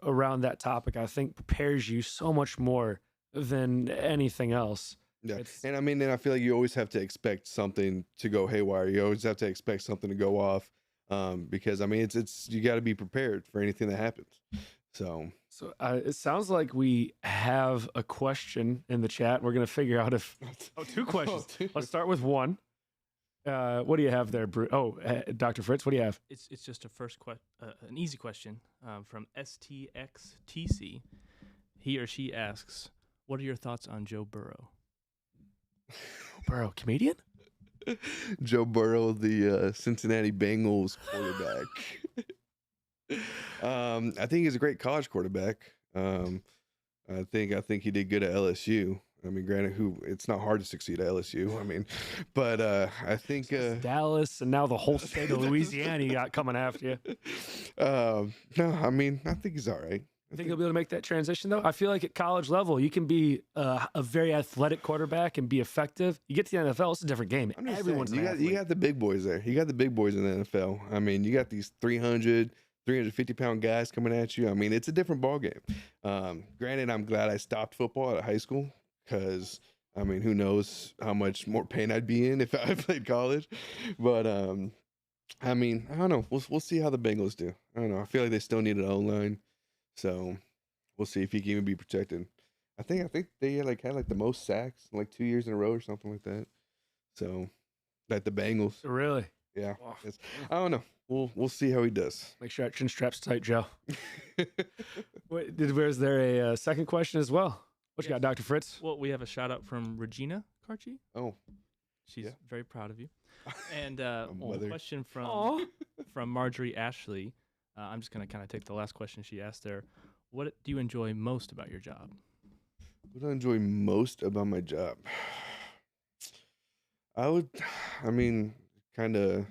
around that topic, I think prepares you so much more than anything else. Yeah. It's- And I mean, and I feel like you always have to expect something to go haywire. You always have to expect something to go off. Because I mean, it's you got to be prepared for anything that happens. So it sounds like we have a question in the chat. We're going to figure out if, two questions. Let's start with one. What do you have there, Dr. Fritz? What do you have? It's just a first an easy question from STXTC. He or she asks, "What are your thoughts on Joe Burrow?" Burrow, comedian? Joe Burrow, the Cincinnati Bengals quarterback. I think he's a great college quarterback. I think he did good at LSU. I mean, granted, it's not hard to succeed at LSU. I mean, but I think Dallas and now the whole state of Louisiana you got coming after you. No, I mean, I think he's all right. I think he'll be able to make that transition, though. I feel like at college level, you can be a very athletic quarterback and be effective. You get to the NFL, it's a different game. I'm just Everyone's saying, an athlete. you got the big boys there. You got the big boys in the NFL. I mean, you got these 350-pound guys coming at you. I mean, it's a different ballgame. Granted, I'm glad I stopped football at high school because, I mean, who knows how much more pain I'd be in if I played college. But, I mean, I don't know. We'll see how the Bengals do. I don't know. I feel like they still need an O-line. So we'll see if he can even be protected. I think they had the most sacks in 2 years in a row or something like that. So, like the Bengals. Really? Yeah. Oh. I don't know. We'll see how he does. Make sure that chin strap's tight, Joe. Was there a second question as well? What you got, Dr. Fritz? Well, we have a shout out from Regina Carchi. Oh, She's yeah. very proud of you. And mother. question from Marjorie Ashley. I'm just going to kind of take the last question she asked there. What do you enjoy most about your job? what do I enjoy most about my job? I mean, kind of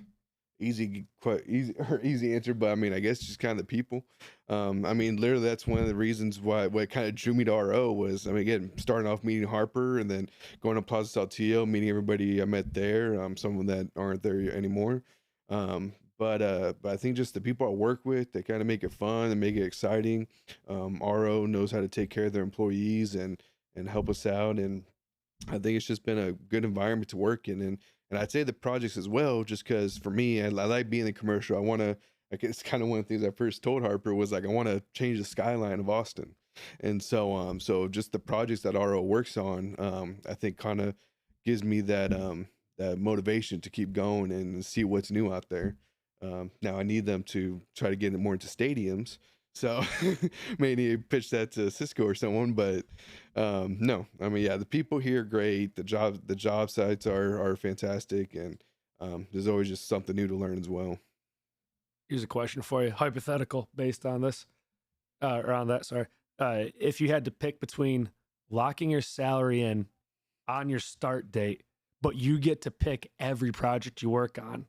quite easy answer, but I mean, I guess just kind of the people. I mean, literally, that's one of the reasons what kind of drew me to RO was, I mean, again, starting off meeting Harper and then going to Plaza Saltillo, meeting everybody I met there, some of them that aren't there anymore. But I think just the people I work with, they kind of make it fun and make it exciting. RO knows how to take care of their employees and help us out, and I think it's just been a good environment to work in, and I'd say the projects as well, just because for me, I like being in commercial. I want to, like, it's kind of one of the things I first told Harper was like, I want to change the skyline of Austin. And so, so just the projects that RO works on, I think kind of gives me that motivation to keep going and see what's new out there. Now I need them to try to get it more into stadiums. So maybe pitch that to Cisco or someone, but no, I mean, yeah, the people here are great. The job sites are fantastic, and there's always just something new to learn as well. Here's a question for you, hypothetical based on this, or on that. Sorry, if you had to pick between locking your salary in on your start date, but you get to pick every project you work on,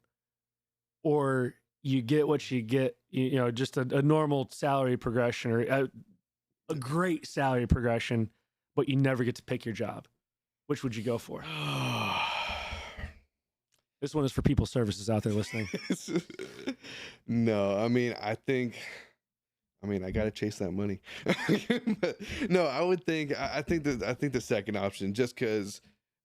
or you get what you get, you know, just a normal salary progression or a great salary progression, but you never get to pick your job. Which would you go for? This one is for people services out there listening. No, I mean, I got to chase that money. But no, I think the second option, just because,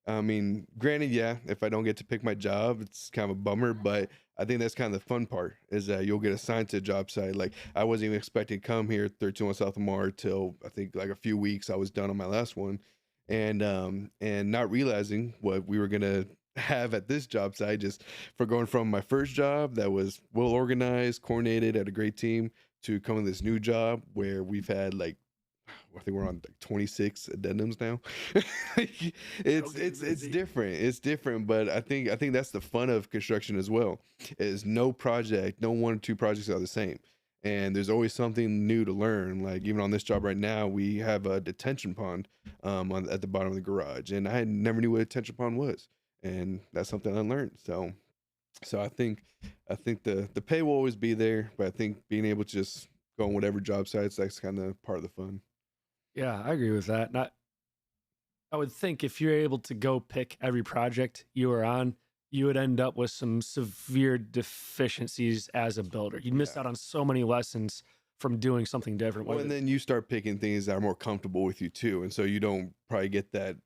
I mean, granted, yeah, if I don't get to pick my job, it's kind of a bummer, but I think that's kind of the fun part is that you'll get assigned to a job site. Like, I wasn't even expecting to come here 32 on South Lamar till I think like a few weeks. I was done on my last one, and not realizing what we were gonna have at this job site, just for going from my first job that was well organized, coordinated, had a great team, to coming to this new job where we've had like I think we're on like 26 addendums now. It's different. It's different, but I think that's the fun of construction as well. Is no project, no one or two projects are the same, and there's always something new to learn. Like even on this job right now, we have a detention pond at the bottom of the garage, and I never knew what a detention pond was, and that's something I learned. So I think the pay will always be there, but I think being able to just go on whatever job sites, that's kind of part of the fun. Yeah, I agree with that. Not, I would think if you're able to go pick every project you are on, you would end up with some severe deficiencies as a builder. You'd miss out on so many lessons from doing something different. Well, and then you start picking things that are more comfortable with you too, and so you don't probably get that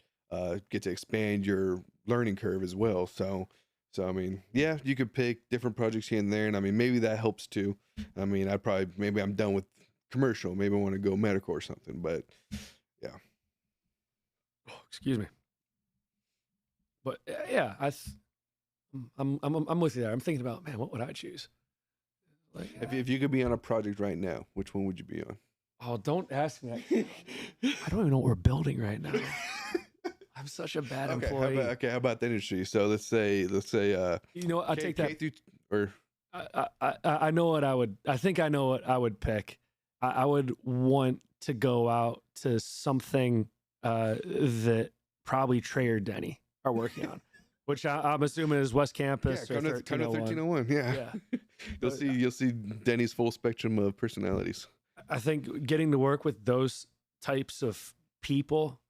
get to expand your learning curve as well. So I mean, yeah, you could pick different projects here and there, and I mean maybe that helps too. I mean, maybe I'm done with commercial. Maybe I want to go medical or something, but yeah. Oh, excuse me. But yeah, I'm with you there. I'm thinking about, man, what would I choose? Like, If you could be on a project right now, which one would you be on? oh, don't ask me that. I don't even know what we're building right now. I'm such a bad employee. How about the industry? So let's say You know what? I take that. Or I know what I would. I think I know what I would pick. I would want to go out to something that probably Trey or Denny are working on, which I'm assuming is West Campus or kind of 1301. 1301. Yeah. You'll see Denny's full spectrum of personalities. I think getting to work with those types of people,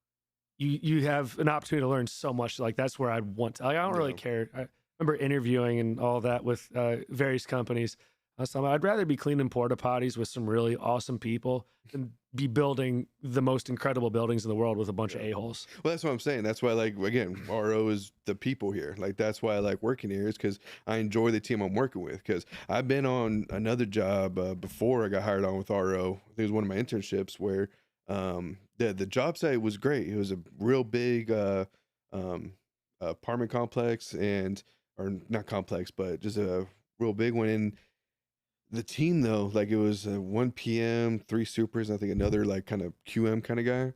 you have an opportunity to learn so much. Like that's where I'd want to. Like, I don't really care. I remember interviewing and all that with various companies. I'd rather be cleaning porta potties with some really awesome people than be building the most incredible buildings in the world with a bunch of a-holes. Well, that's what I'm saying. That's why, like, again, RO is the people here. Like, that's why I like working here, is because I enjoy the team I'm working with. Because I've been on another job before I got hired on with RO. I think it was one of my internships where the job site was great. It was a real big apartment complex, or not complex, but just a real big one. And the team, though, like it was 1 PM, 3 supers, I think another like kind of QM kind of guy.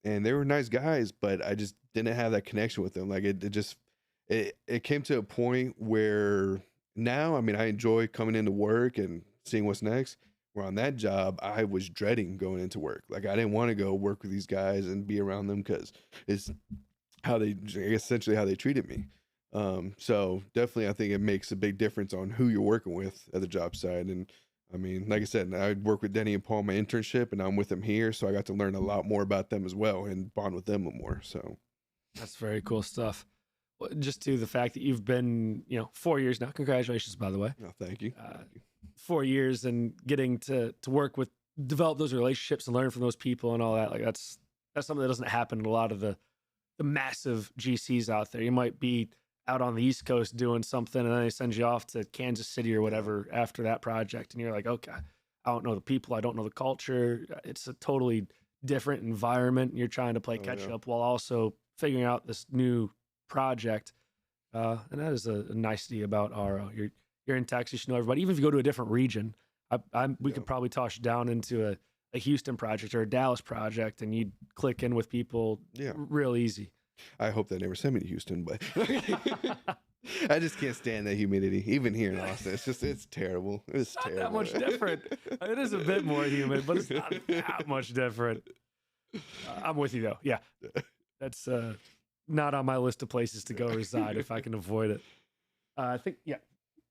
And they were nice guys, but I just didn't have that connection with them. Like it came to a point where now, I mean, I enjoy coming into work and seeing what's next. Where on that job, I was dreading going into work. Like I didn't want to go work with these guys and be around them because it's essentially how they treated me. So definitely, I think it makes a big difference on who you're working with at the job site. And I mean, like I said, I work with Denny and Paul my internship, and I'm with them here, so I got to learn a lot more about them as well and bond with them more. So that's very cool stuff. Well, just to the fact that you've been, 4 years now. Congratulations, by the way. No, thank you. 4 years and getting to work with, develop those relationships and learn from those people and all that. Like that's something that doesn't happen in a lot of the massive GCs out there. You might be out on the East Coast doing something, and then they send you off to Kansas City or whatever after that project, and you're like, okay, I don't know the people, I don't know the culture. It's a totally different environment, and you're trying to play catch up while also figuring out this new project. And that is a nicety about RO. You're in Texas, you know everybody. Even if you go to a different region, we could probably toss you down into a Houston project or a Dallas project, and you'd click in with people real easy. I hope they never send me to Houston, but I just can't stand that humidity. Even here in Austin, it's terrible. It's not terrible. That much different. It is a bit more humid, but it's not that much different. I'm with you though. Yeah, that's not on my list of places to go reside if I can avoid it. I think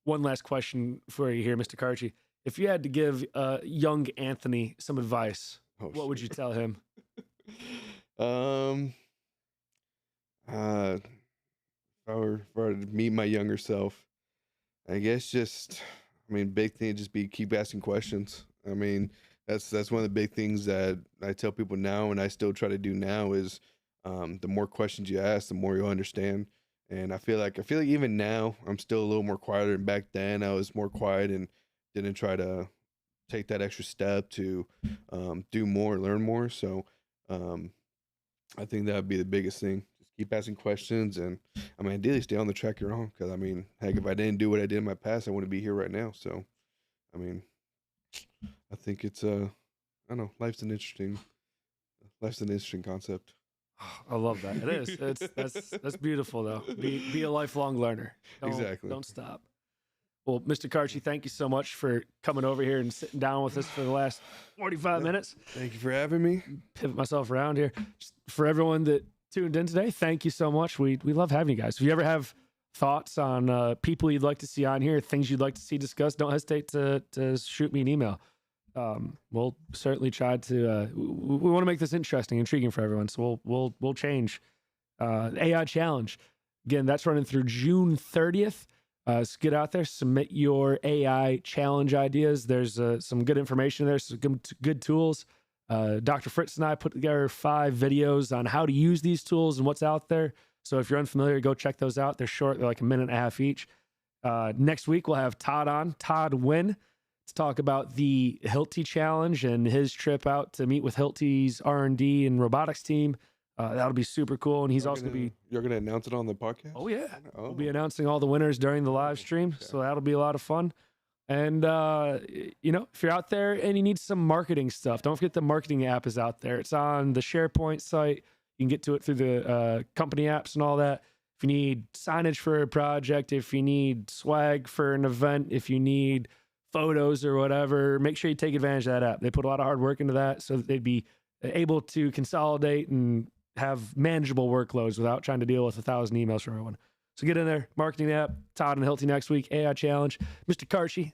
One last question for you here, Mr. Carchi. If you had to give young Anthony some advice, what would you tell him? If I were to meet my younger self, I guess big thing just be keep asking questions. I mean, that's one of the big things that I tell people now, and I still try to do now is the more questions you ask, the more you'll understand. And I feel like even now I'm still a little more quieter. And back then I was more quiet and didn't try to take that extra step to do more, learn more. So I think that would be the biggest thing. Just keep asking questions, and I mean, ideally stay on the track you're on. Because I mean, heck, if I didn't do what I did in my past, I wouldn't be here right now. So, I mean, I think it's I don't know. Life's an interesting concept. I love that. It is. That's beautiful though. Be a lifelong learner. Exactly. Don't stop. Well, Mr. Carchi, thank you so much for coming over here and sitting down with us for the last 45 minutes. Thank you for having me. Pivot myself around here. Just for everyone that tuned in today, thank you so much. We love having you guys. If you ever have thoughts on people you'd like to see on here, things you'd like to see discussed, don't hesitate to shoot me an email. We'll certainly try to. We want to make this interesting, intriguing for everyone. So we'll change. AI challenge again. That's running through June 30th. So get out there, submit your AI challenge ideas. There's some good information there, some good tools. Dr. Fritz and I put together 5 videos on how to use these tools and what's out there. So if you're unfamiliar, go check those out. They're short. They're like a minute and a half each. Next week, we'll have Todd Wynn, to talk about the Hilti Challenge and his trip out to meet with Hilti's R&D and robotics team. That'll be super cool. And he's also going to be... You're going to announce it on the podcast? Oh, yeah. We'll be announcing all the winners during the live stream. Okay. So that'll be a lot of fun. And, if you're out there and you need some marketing stuff, don't forget the marketing app is out there. It's on the SharePoint site. You can get to it through the company apps and all that. If you need signage for a project, if you need swag for an event, if you need photos or whatever, make sure you take advantage of that app. They put a lot of hard work into that so that they'd be able to consolidate and have manageable workloads without trying to deal with 1,000 emails from everyone. So get in there, marketing app, Todd and Hilti next week, AI challenge. Mr. Carchi,